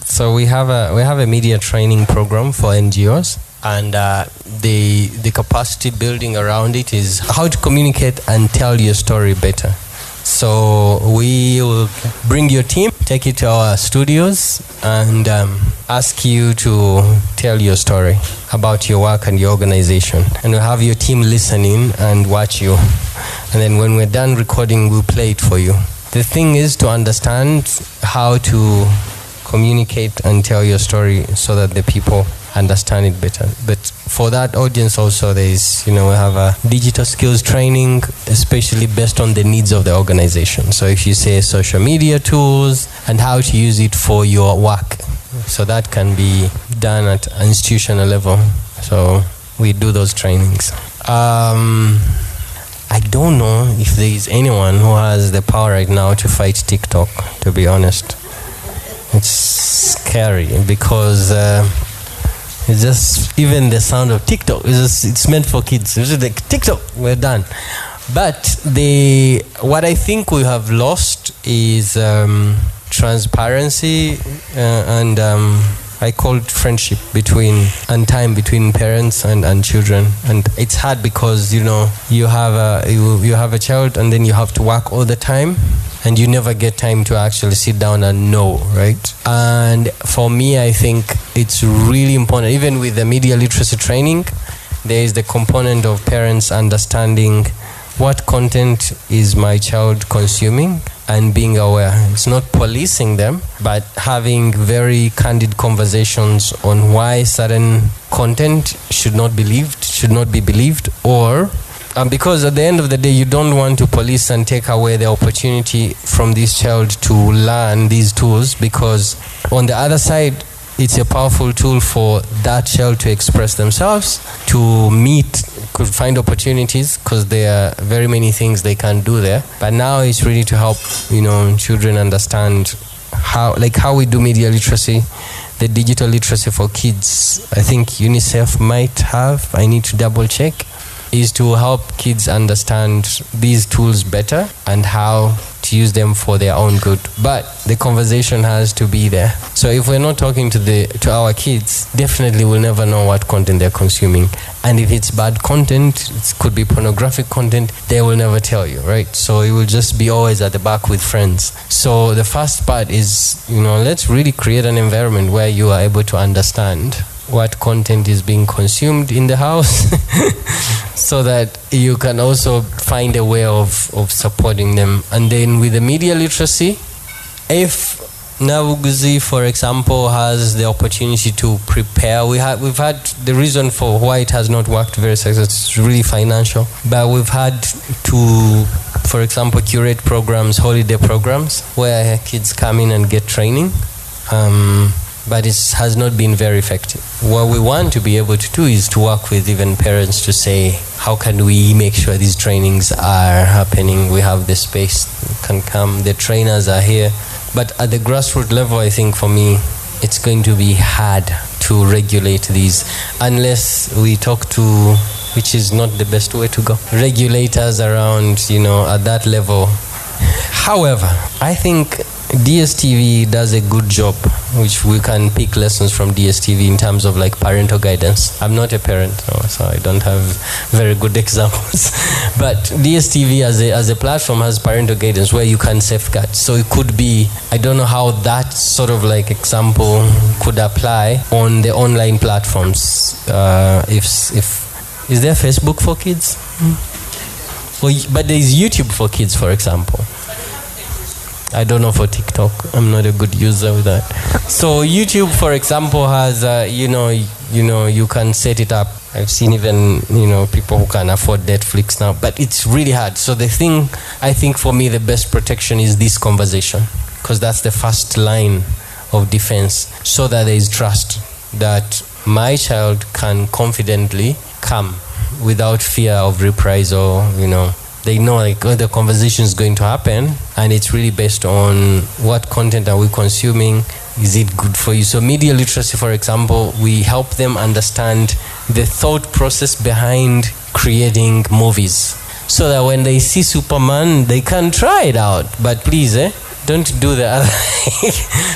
So we have a media training program for NGOs, and the capacity building around it is how to communicate and tell your story better. So we will bring your team, take it to our studios, and ask you to tell your story about your work and your organization. And we'll have your team listening and watch you. And then when we're done recording, we'll play it for you. The thing is to understand how to communicate and tell your story so that the people understand it better. But for that audience also, we have a digital skills training, especially based on the needs of the organization. So if you say social media tools and how to use it for your work, so that can be done at an institutional level. So we do those trainings. I don't know if there is anyone who has the power right now to fight TikTok, to be honest. It's scary because it's just, even the sound of TikTok, it's meant for kids. It's just like, TikTok, we're done. But what I think we have lost is transparency and I call it friendship and time between parents and children. And it's hard because, you know, you have a child and then you have to work all the time and you never get time to actually sit down and know, right? And for me, I think it's really important, even with the media literacy training, there is the component of parents understanding what content is my child consuming and being aware. It's not policing them, but having very candid conversations on why certain content should not be believed, or because at the end of the day, you don't want to police and take away the opportunity from this child to learn these tools, because on the other side, it's a powerful tool for that child to express themselves, to could find opportunities, because there are very many things they can do there. But now it's really to help, you know, children understand how we do media literacy, the digital literacy for kids. I think UNICEF might have, I need to double check, is to help kids understand these tools better and how to use them for their own good. But the conversation has to be there. So if we're not talking to our kids, definitely we'll never know what content they're consuming. And if it's bad content, it could be pornographic content, they will never tell you, right? So it will just be always at the back with friends. So the first part is, you know, let's really create an environment where you are able to understand what content is being consumed in the house so that you can also find a way of supporting them. And then with the media literacy, if Navuguzi, for example, has the opportunity to prepare, we've had the reason for why it has not worked very successfully, it's really financial, but we've had to, for example, curate programs, holiday programs, where kids come in and get training. But it has not been very effective. What we want to be able to do is to work with even parents to say, how can we make sure these trainings are happening? We have the space, can come, the trainers are here. But at the grassroots level, I think for me, it's going to be hard to regulate these unless we talk to, which is not the best way to go, regulators around, you know, at that level. However, I think DSTV does a good job, which we can pick lessons from DSTV in terms of like parental guidance. I'm not a parent, so I don't have very good examples. But DSTV as a platform has parental guidance where you can safeguard. So it could be, I don't know how that sort of like example could apply on the online platforms. If is there Facebook for kids? Well, but there is YouTube for kids, for example. I don't know for TikTok. I'm not a good user of that. So YouTube, for example, has you can set it up. I've seen even people who can afford Netflix now, but it's really hard. So the thing, I think for me, the best protection is this conversation, because that's the first line of defense, so that there is trust that my child can confidently come without fear of reprisal. They know the conversation is going to happen, and it's really based on what content are we consuming. Is it good for you? So media literacy, for example, we help them understand the thought process behind creating movies, so that when they see Superman, they can try it out. But please, don't do the other.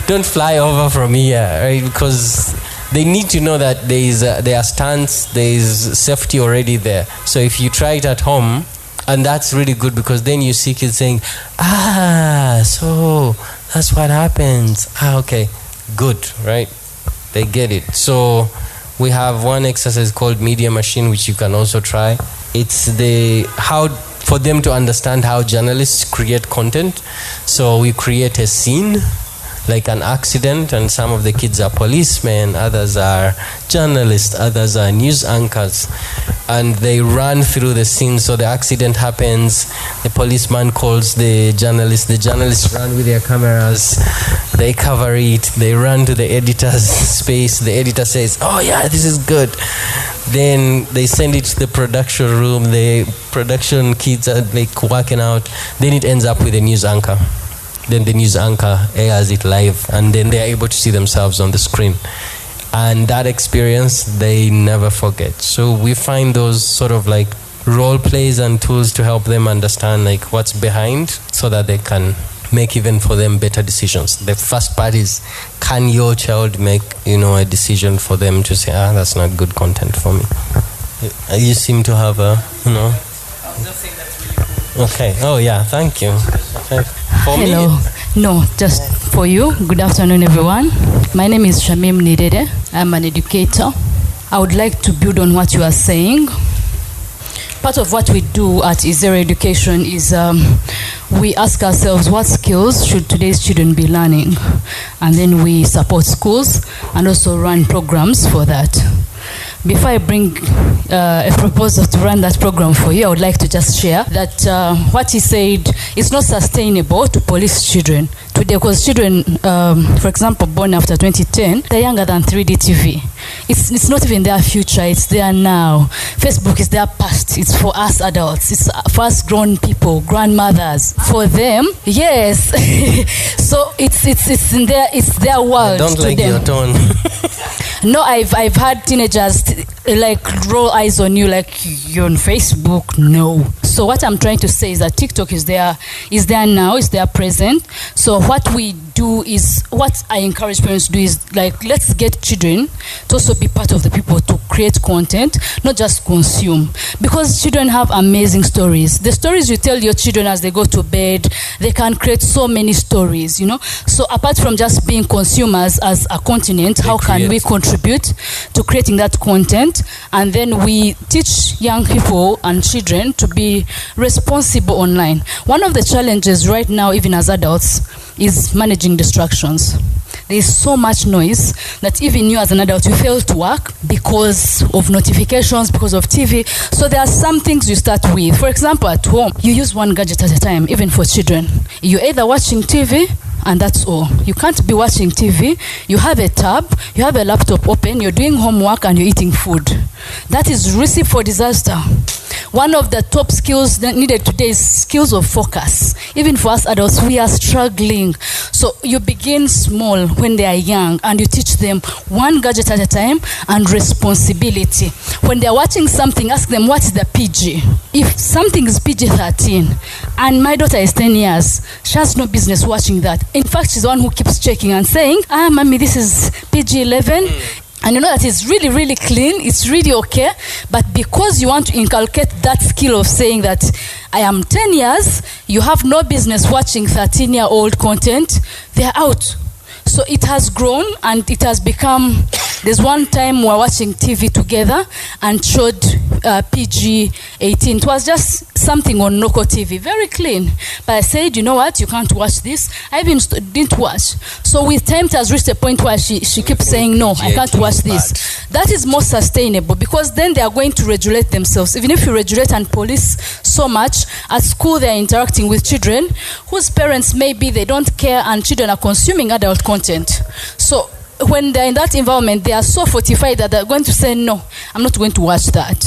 Don't fly over from here, right? Because they need to know that there are stunts, there is safety already there. So if you try it at home, and that's really good, because then you see kids saying, so that's what happens. Okay, good, right? They get it. So we have one exercise called Media Machine, which you can also try. It's how for them to understand how journalists create content. So we create a scene, like an accident, and some of the kids are policemen, others are journalists, others are news anchors, and they run through the scene. So the accident happens, the policeman calls the journalists run with their cameras, they cover it, they run to the editor's space, the editor says, oh yeah, this is good. Then they send it to the production room, the production kids are like working out, then it ends up with a news anchor. Then the news anchor airs it live, and then they are able to see themselves on the screen. And that experience, they never forget. So we find those sort of like role plays and tools to help them understand like what's behind, so that they can make even for them better decisions. The first part is can your child make, a decision for them to say, that's not good content for me? You seem to have a, I was just saying that's really cool. Okay. Oh, yeah. Thank you. Okay. For Hello. me? No, just for you. Good afternoon, everyone. My name is Shamim Nidede. I'm an educator. I would like to build on what you are saying. Part of what we do at Zero Education is we ask ourselves what skills should today's children be learning, and then we support schools and also run programs for that. Before I bring a proposal to run that program for you, I would like to just share that what he said is not sustainable to police children today, because children, for example, born after 2010, they're younger than 3D TV. It's not even their future, it's there now. Facebook is their past. It's for us adults. It's for us grown people, grandmothers. For them, yes. So it's in their world. I don't like your tone. No, I've had teenagers roll eyes on you like you're on Facebook. No. So what I'm trying to say is that TikTok is there now, is there present. So what we do is, what I encourage parents to do is let's get children to also be part of the people to create content, not just consume. Because children have amazing stories. The stories you tell your children as they go to bed, they can create so many stories, So apart from just being consumers as a continent, how can we contribute to creating that content? And then we teach young people and children to be responsible online. One of the challenges right now, even as adults, is managing distractions. There is so much noise that even you as an adult, you fail to work because of notifications, because of TV. So there are some things you start with. For example, at home, you use one gadget at a time, even for children. You're either watching TV, and that's all. You can't be watching TV. You have a tab, you have a laptop open, you're doing homework, and you're eating food. That is recipe for disaster. One of the top skills that needed today is skills of focus. Even for us adults, we are struggling. So you begin small when they are young, and you teach them one gadget at a time and responsibility. When they're watching something, ask them, what is the PG? If something is PG-13, and my daughter is 10 years, she has no business watching that. In fact, she's the one who keeps checking and saying, mommy, this is PG-11. And you know that it's really, really clean, it's really okay, but because you want to inculcate that skill of saying that I am 10 years, you have no business watching 13-year-old content, they're out. So it has grown and it has become, there's one time we were watching TV together and showed PG-18. It was just something on local TV, very clean. But I said, you know what, you can't watch this. I even didn't watch. So with time it has reached a point where she keeps saying, no, I can't watch this. That is more sustainable, because then they are going to regulate themselves. Even if you regulate and police so much, at school they are interacting with children whose parents maybe they don't care, and children are consuming adult content. So when they're in that environment, they are so fortified that they're going to say, no, I'm not going to watch that.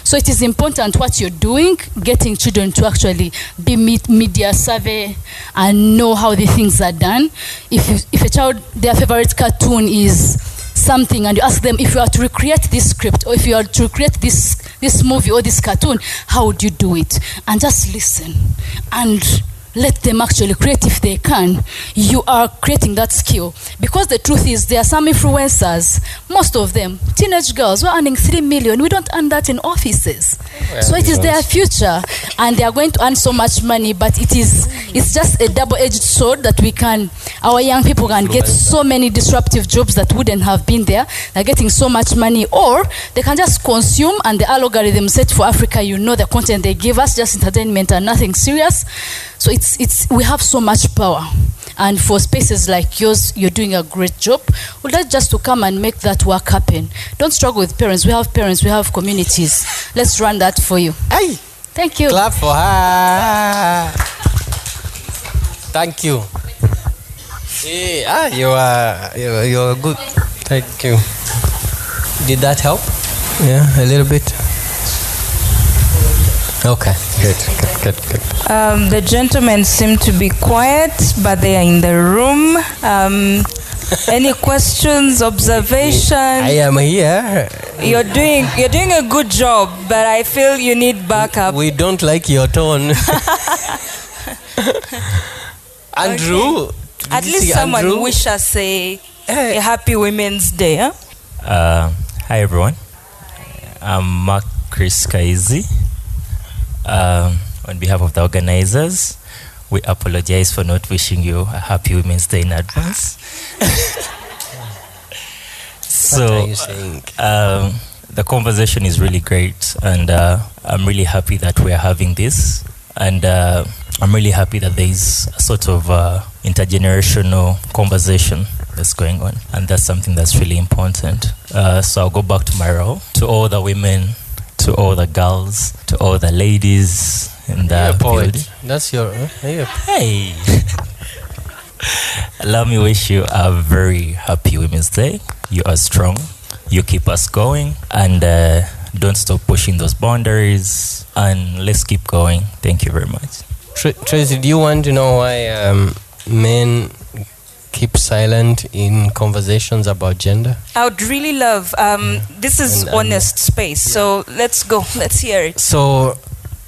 So it is important what you're doing, getting children to actually be media savvy and know how the things are done. If a child, their favorite cartoon is something, and you ask them, if you are to recreate this script, or if you are to recreate this movie or this cartoon, how would you do it? And just listen and let them actually create if they can. You are creating that skill. Because the truth is, there are some influencers, most of them, teenage girls, who are earning 3 million. We don't earn that in offices. Well, so it is their future, and they are going to earn so much money, but it's just a double-edged sword that our young people can get so many disruptive jobs that wouldn't have been there. They're getting so much money, or they can just consume, and the algorithm set for Africa, the content they give us, just entertainment and nothing serious. So we have so much power. And for spaces like yours, you're doing a great job. We'd like just to come and make that work happen. Don't struggle with parents. We have communities. Let's run that for you. Hey! Thank you. Clap for her. Thank you. You're good. Thank you. Did that help? Yeah, a little bit. Okay, good. The gentlemen seem to be quiet, but they are in the room. Any questions, observations? I am here. You're doing a good job, but I feel you need backup. We don't like your tone. Andrew? Okay. At least someone wish us a A happy Women's Day. Huh? Hi everyone. I'm Mark Chris Kaizi. On behalf of the organizers, we apologize for not wishing you a happy Women's Day in advance. So, what are you saying? The conversation is really great, and I'm really happy that we're having this. And I'm really happy that there's a sort of intergenerational conversation that's going on, and that's something that's really important. So I'll go back to my role. To all the women, to all the girls, to all the ladies in the poet. building. That's your... Hey! Allow me wish you a very happy Women's Day. You are strong. You keep us going. And don't stop pushing those boundaries. And let's keep going. Thank you very much. Tracy, do you want to know why men keep silent in conversations about gender? I would really love. This is honest space, so let's go. Let's hear it. So,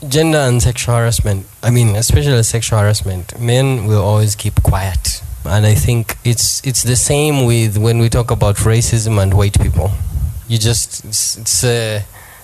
gender and sexual harassment. I mean, especially sexual harassment. Men will always keep quiet, and I think it's the same with when we talk about racism and white people. You just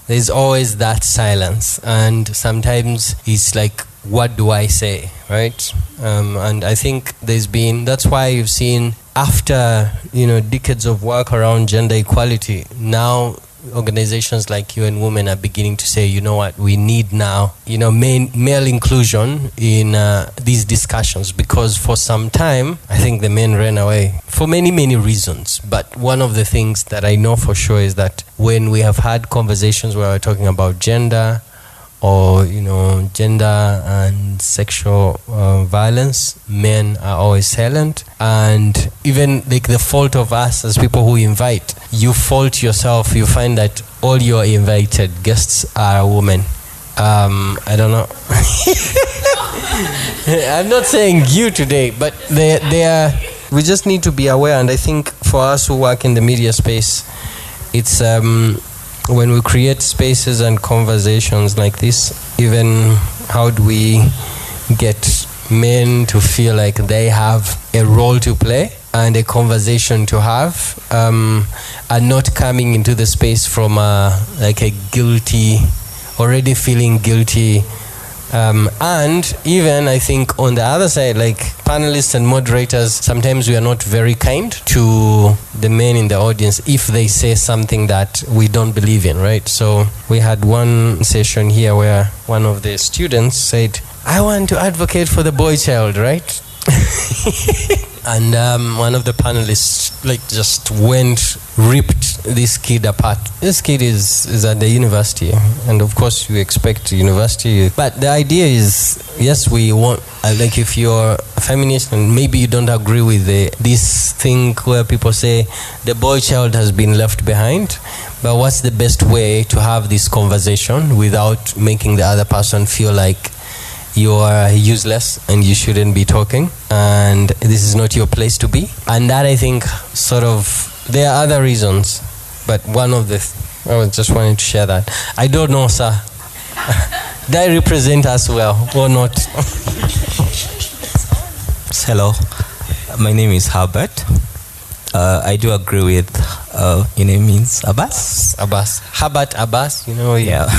there's always that silence, and sometimes it's like, what do I say, right? And I think that's why you've seen after, decades of work around gender equality, now organizations like UN Women are beginning to say, you know what, we need now, male inclusion in these discussions, because for some time, I think the men ran away for many, many reasons. But one of the things that I know for sure is that when we have had conversations where we're talking about gender, or gender and sexual violence, men are always silent. And even like the fault of us as people who invite, you fault yourself. You find that all your invited guests are women. I don't know. I'm not saying you today, but they are. We just need to be aware. And I think for us who work in the media space, it's when we create spaces and conversations like this, even how do we get men to feel like they have a role to play and a conversation to have, and not coming into the space from like a guilty, already feeling guilty. And even I think on the other side, like panelists and moderators, sometimes we are not very kind to the men in the audience if they say something that we don't believe in, right? So we had one session here where one of the students said, I want to advocate for the boy child, right? And one of the panelists just ripped this kid apart. This kid is at the university, and of course you expect university, but the idea is, yes, we want, like if you're a feminist and maybe you don't agree with this thing where people say the boy child has been left behind, but what's the best way to have this conversation without making the other person feel like you are useless and you shouldn't be talking and this is not your place to be? And that, I think, there are other reasons, but one of I was just wanting to share that. I don't know, sir. Do I represent us well or not? Hello, my name is Herbert. I do agree with your name means Abaas. Herbert Abaas, yeah.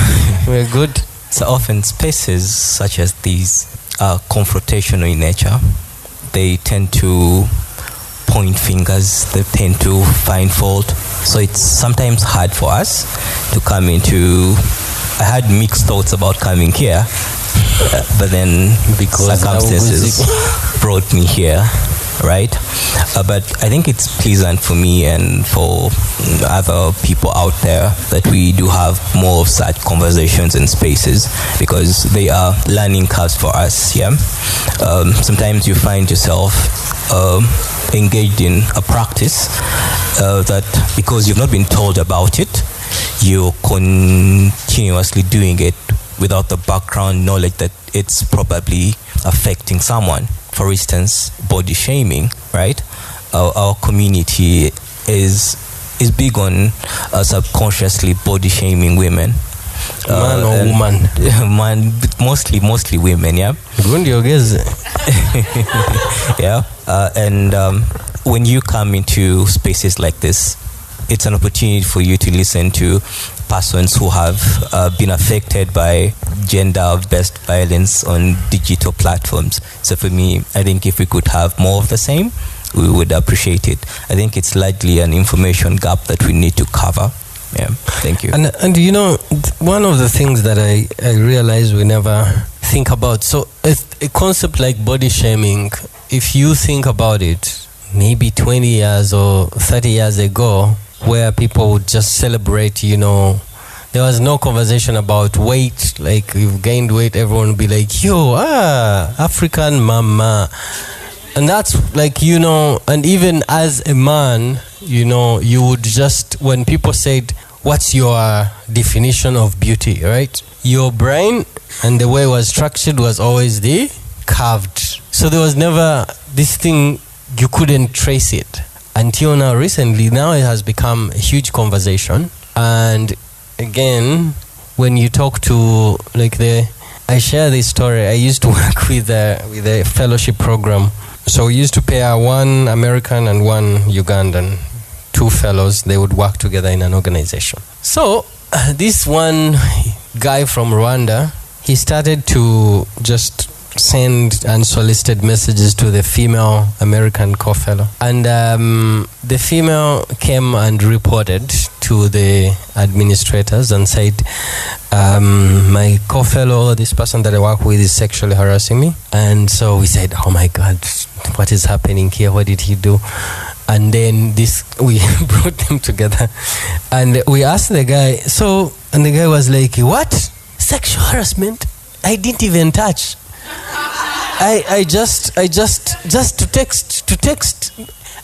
We're good. So often spaces such as these are confrontational in nature. They tend to point fingers, they tend to find fault. So it's sometimes hard for us to come into... I had mixed thoughts about coming here, but then because circumstances brought me here, right? But I think it's pleasant for me and for other people out there that we do have more of such conversations and spaces, because they are learning curves for us. Yeah. Sometimes you find yourself engaged in a practice that because you've not been told about it, you're continuously doing it without the background knowledge that it's probably affecting someone. For instance, body shaming, right? Our community is big on subconsciously body shaming women. Man or woman? Man, mostly women, yeah. Yeah. And when you come into spaces like this, it's an opportunity for you to listen to persons who have been affected by gender-based violence on digital platforms. So for me, I think if we could have more of the same, we would appreciate it. I think it's largely an information gap that we need to cover. Yeah, thank you. And you know, one of the things that I realize we never think about, so a concept like body shaming, if you think about it, maybe 20 years or 30 years ago, where people would just celebrate, you know, there was no conversation about weight. Like, you've gained weight, everyone would be like, yo, African mama. And that's like, you know, and even as a man, you know, you would just, when people said, what's your definition of beauty, right? Your brain and the way it was structured was always the curved. So there was never this thing, you couldn't trace it. Until now, recently, now it has become a huge conversation. And again, when you talk to, like, I share this story. I used to work with a fellowship program. So we used to pair one American and one Ugandan, 2 fellows. They would work together in an organization. So this one guy from Rwanda, he started to just send unsolicited messages to the female American co-fellow. And the female came and reported to the administrators and said, my co-fellow, this person that I work with, is sexually harassing me. And so we said, oh my God, what is happening here? What did he do? And then we brought them together and we asked the guy, and the guy was like, what? Sexual harassment? I didn't even touch. I just to text,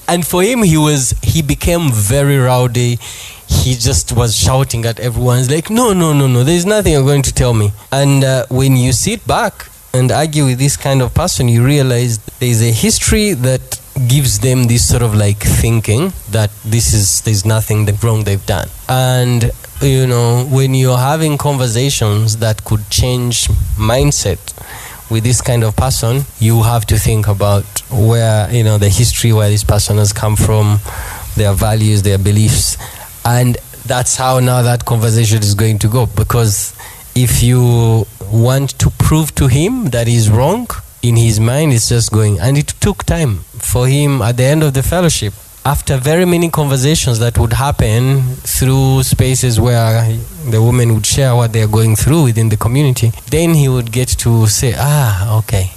and for him he became very rowdy. He just was shouting at everyone. He's like, no, there's nothing you're going to tell me. And when you sit back and argue with this kind of person, you realize there's a history that gives them this sort of like thinking that there's nothing wrong they've done. And you know, when you're having conversations that could change mindset with this kind of person, you have to think about where, you know, the history, where this person has come from, their values, their beliefs. And that's how now that conversation is going to go. Because if you want to prove to him that he's wrong, in his mind it's just going. And it took time for him at the end of the fellowship, after very many conversations that would happen through spaces where the women would share what they're going through within the community, then he would get to say, okay.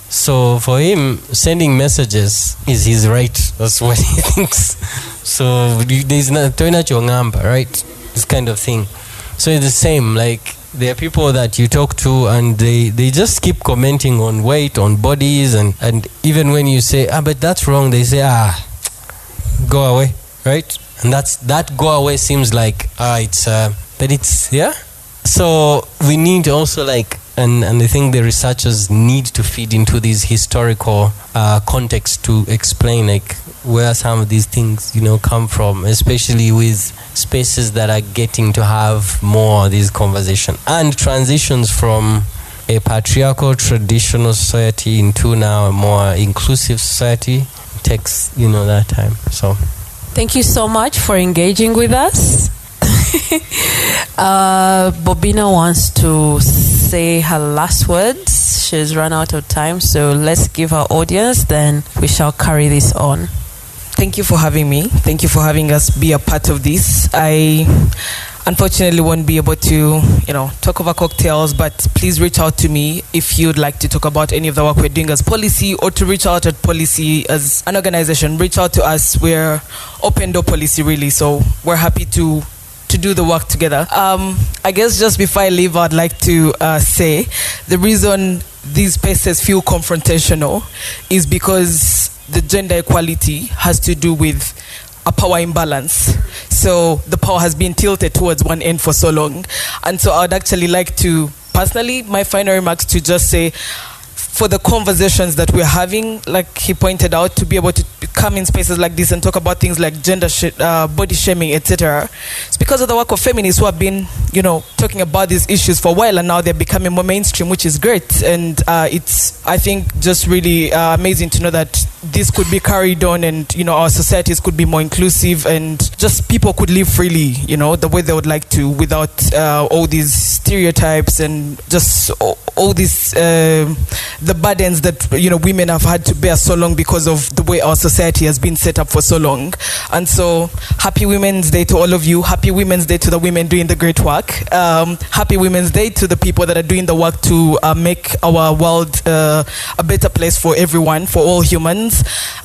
So for him, sending messages is his right. That's what he thinks. So there's not Ngamba, right? This kind of thing. So it's the same. Like, there are people that you talk to and they just keep commenting on weight, on bodies, and even when you say, but that's wrong, they say, go away, right? And that go away seems like but it's, yeah. So we need also, like, and I think the researchers need to feed into this historical context to explain, like, where some of these things, you know, come from, especially with spaces that are getting to have more of this conversation and transitions from a patriarchal traditional society into now a more inclusive society. Takes, you know, that time. So thank you so much for engaging with us. Bobina wants to say her last words. She's run out of time, so let's give our audience, then we shall carry this on. Thank you for having me. Thank you for having us be a part of this. I unfortunately won't be able to, talk over cocktails, but please reach out to me if you'd like to talk about any of the work we're doing as Pollicy, or to reach out at Pollicy as an organization. Reach out to us. We're open door Pollicy, really, so we're happy to do the work together. I guess just before I leave, I'd like to say the reason these spaces feel confrontational is because the gender equality has to do with a power imbalance. So the power has been tilted towards one end for so long. And so I'd actually like to, personally, my final remarks, to just say, for the conversations that we're having, like he pointed out, to be able to come in spaces like this and talk about things like gender, body shaming, etc. It's because of the work of feminists who have been, talking about these issues for a while, and now they're becoming more mainstream, which is great. And it's, I think, just really amazing to know that this could be carried on, and our societies could be more inclusive, and just people could live freely, the way they would like to, without all these stereotypes and just all these the burdens that women have had to bear so long because of the way our society has been set up for so long. And so, happy Women's Day to all of you. Happy Women's Day to the women doing the great work. Happy Women's Day to the people that are doing the work to make our world a better place for everyone, for all humans.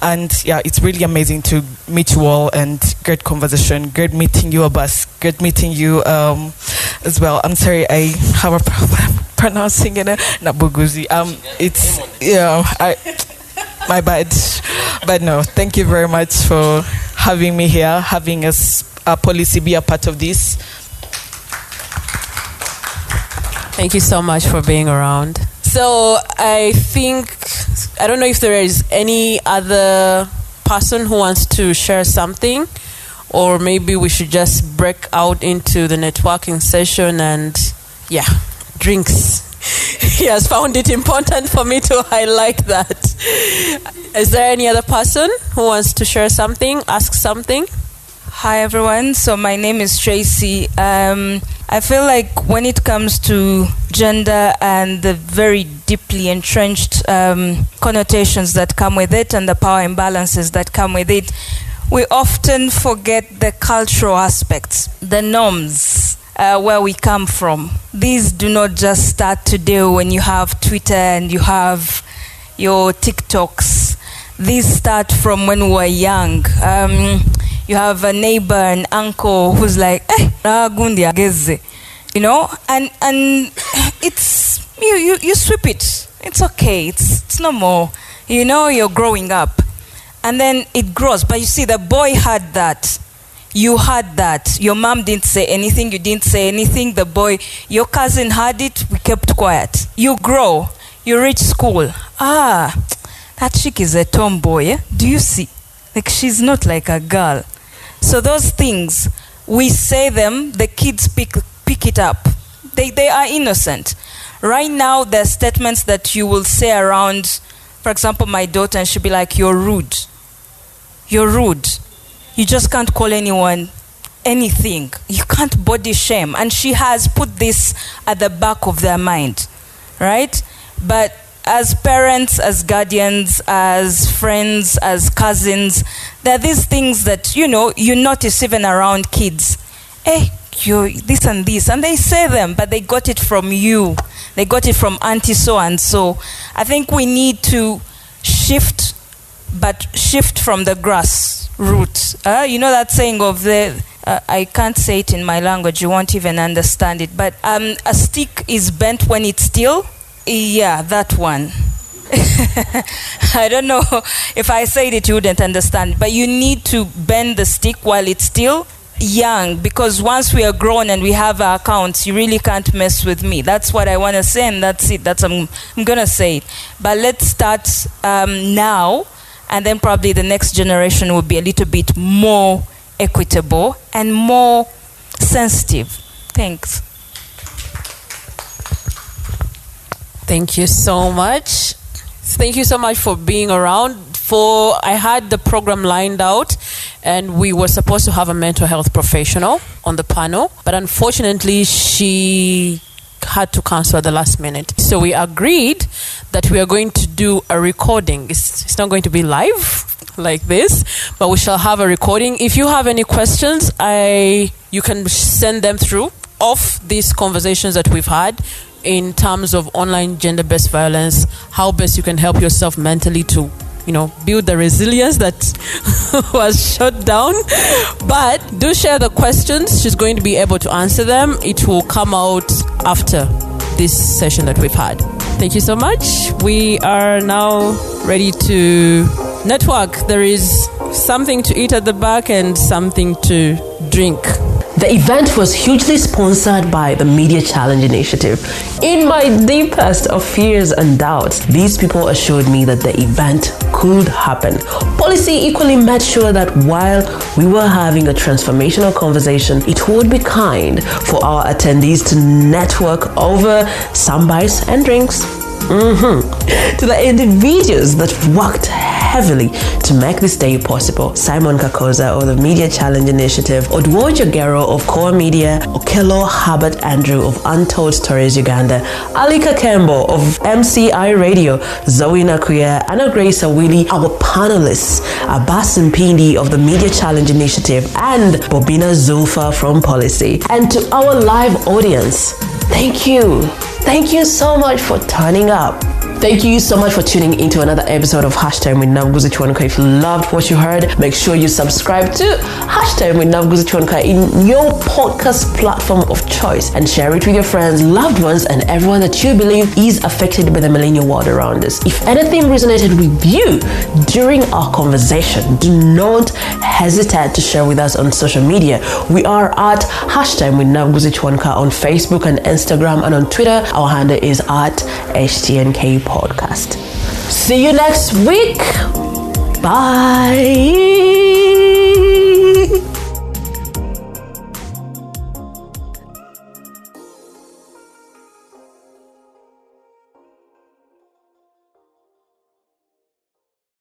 And yeah, it's really amazing to meet you all, and great conversation. Great meeting you, Abaas. Great meeting you as well. I'm sorry, I have a problem pronouncing it. Nabuguzi. It's my bad. But no, thank you very much for having me here, having us Pollicy be a part of this. Thank you so much for being around. So I don't know if there is any other person who wants to share something, or maybe we should just break out into the networking session and drinks. He has found it important for me to highlight that. Is there any other person who wants to share something, ask something? Hi everyone, so my name is Tracy. I feel like when it comes to gender and the very deeply entrenched connotations that come with it and the power imbalances that come with it, we often forget the cultural aspects, the norms, where we come from. These do not just start today when you have Twitter and you have your TikToks. These start from when we were young. You have a neighbor, an uncle who's like, and it's you sweep it. It's okay. It's no more. You're growing up, and then it grows. But you see, the boy had that. You had that. Your mom didn't say anything. You didn't say anything. The boy, your cousin had it. We kept quiet. You grow. You reach school. That chick is a tomboy. Eh? Do you see? Like, she's not like a girl. So those things, we say them, the kids pick it up. They are innocent. Right now, there are statements that you will say around, for example, my daughter, and she'll be like, you're rude. You're rude. You just can't call anyone anything. You can't body shame. And she has put this at the back of their mind, right? But as parents, as guardians, as friends, as cousins, there are these things that, you notice even around kids. Hey, you're this and this. And they say them, but they got it from you. They got it from auntie so-and-so. I think we need to shift from the grassroots. That saying of I can't say it in my language, you won't even understand it. But a stick is bent when it's still. Yeah, that one. I don't know if I said it, you wouldn't understand. But you need to bend the stick while it's still young, because once we are grown and we have our accounts, you really can't mess with me. That's what I want to say, and that's it. I'm going to say it. But let's start now, and then probably the next generation will be a little bit more equitable and more sensitive. Thanks. Thank you so much. Thank you so much for being around. I had the program lined out, and we were supposed to have a mental health professional on the panel, but unfortunately she had to cancel at the last minute. So we agreed that we are going to do a recording. It's not going to be live like this, but we shall have a recording. If you have any questions, you can send them through of these conversations that we've had in terms of online gender-based violence, how best you can help yourself mentally to, build the resilience that was shut down. But do share the questions. She's going to be able to answer them. It will come out after this session that we've had. Thank you so much. We are now ready to network. There is something to eat at the back and something to drink. The event was hugely sponsored by the Media Challenge Initiative. In my deepest of fears and doubts, these people assured me that the event could happen. Pollicy equally made sure that while we were having a transformational conversation, it would be kind for our attendees to network over some bites and drinks. To the individuals that worked heavily to make this day possible. Simon Kakoza of the Media Challenge Initiative, Odwojo Gero of Core Media, Okello Herbert Andrew of Untold Stories Uganda, Alika Kembo of MCI Radio, Zoe Nakuya, Anna Grace Awili, our panelists, Abaas Mpindi of the Media Challenge Initiative, and Bobina Zulfa from Pollicy. And to our live audience, thank you. Thank you so much for turning up. Thank you so much for tuning into another episode of Hashtag with Navguzi Chwanuka. If you loved what you heard, make sure you subscribe to Hashtag with Navguzi Chwanuka in your podcast platform of choice and share it with your friends, loved ones, and everyone that you believe is affected by the millennial world around us. If anything resonated with you during our conversation, do not hesitate to share with us on social media. We are at Hashtag with Navguzi Chwanuka on Facebook and Instagram, and on Twitter, our handle is at HTNK Podcast. See you next week. Bye.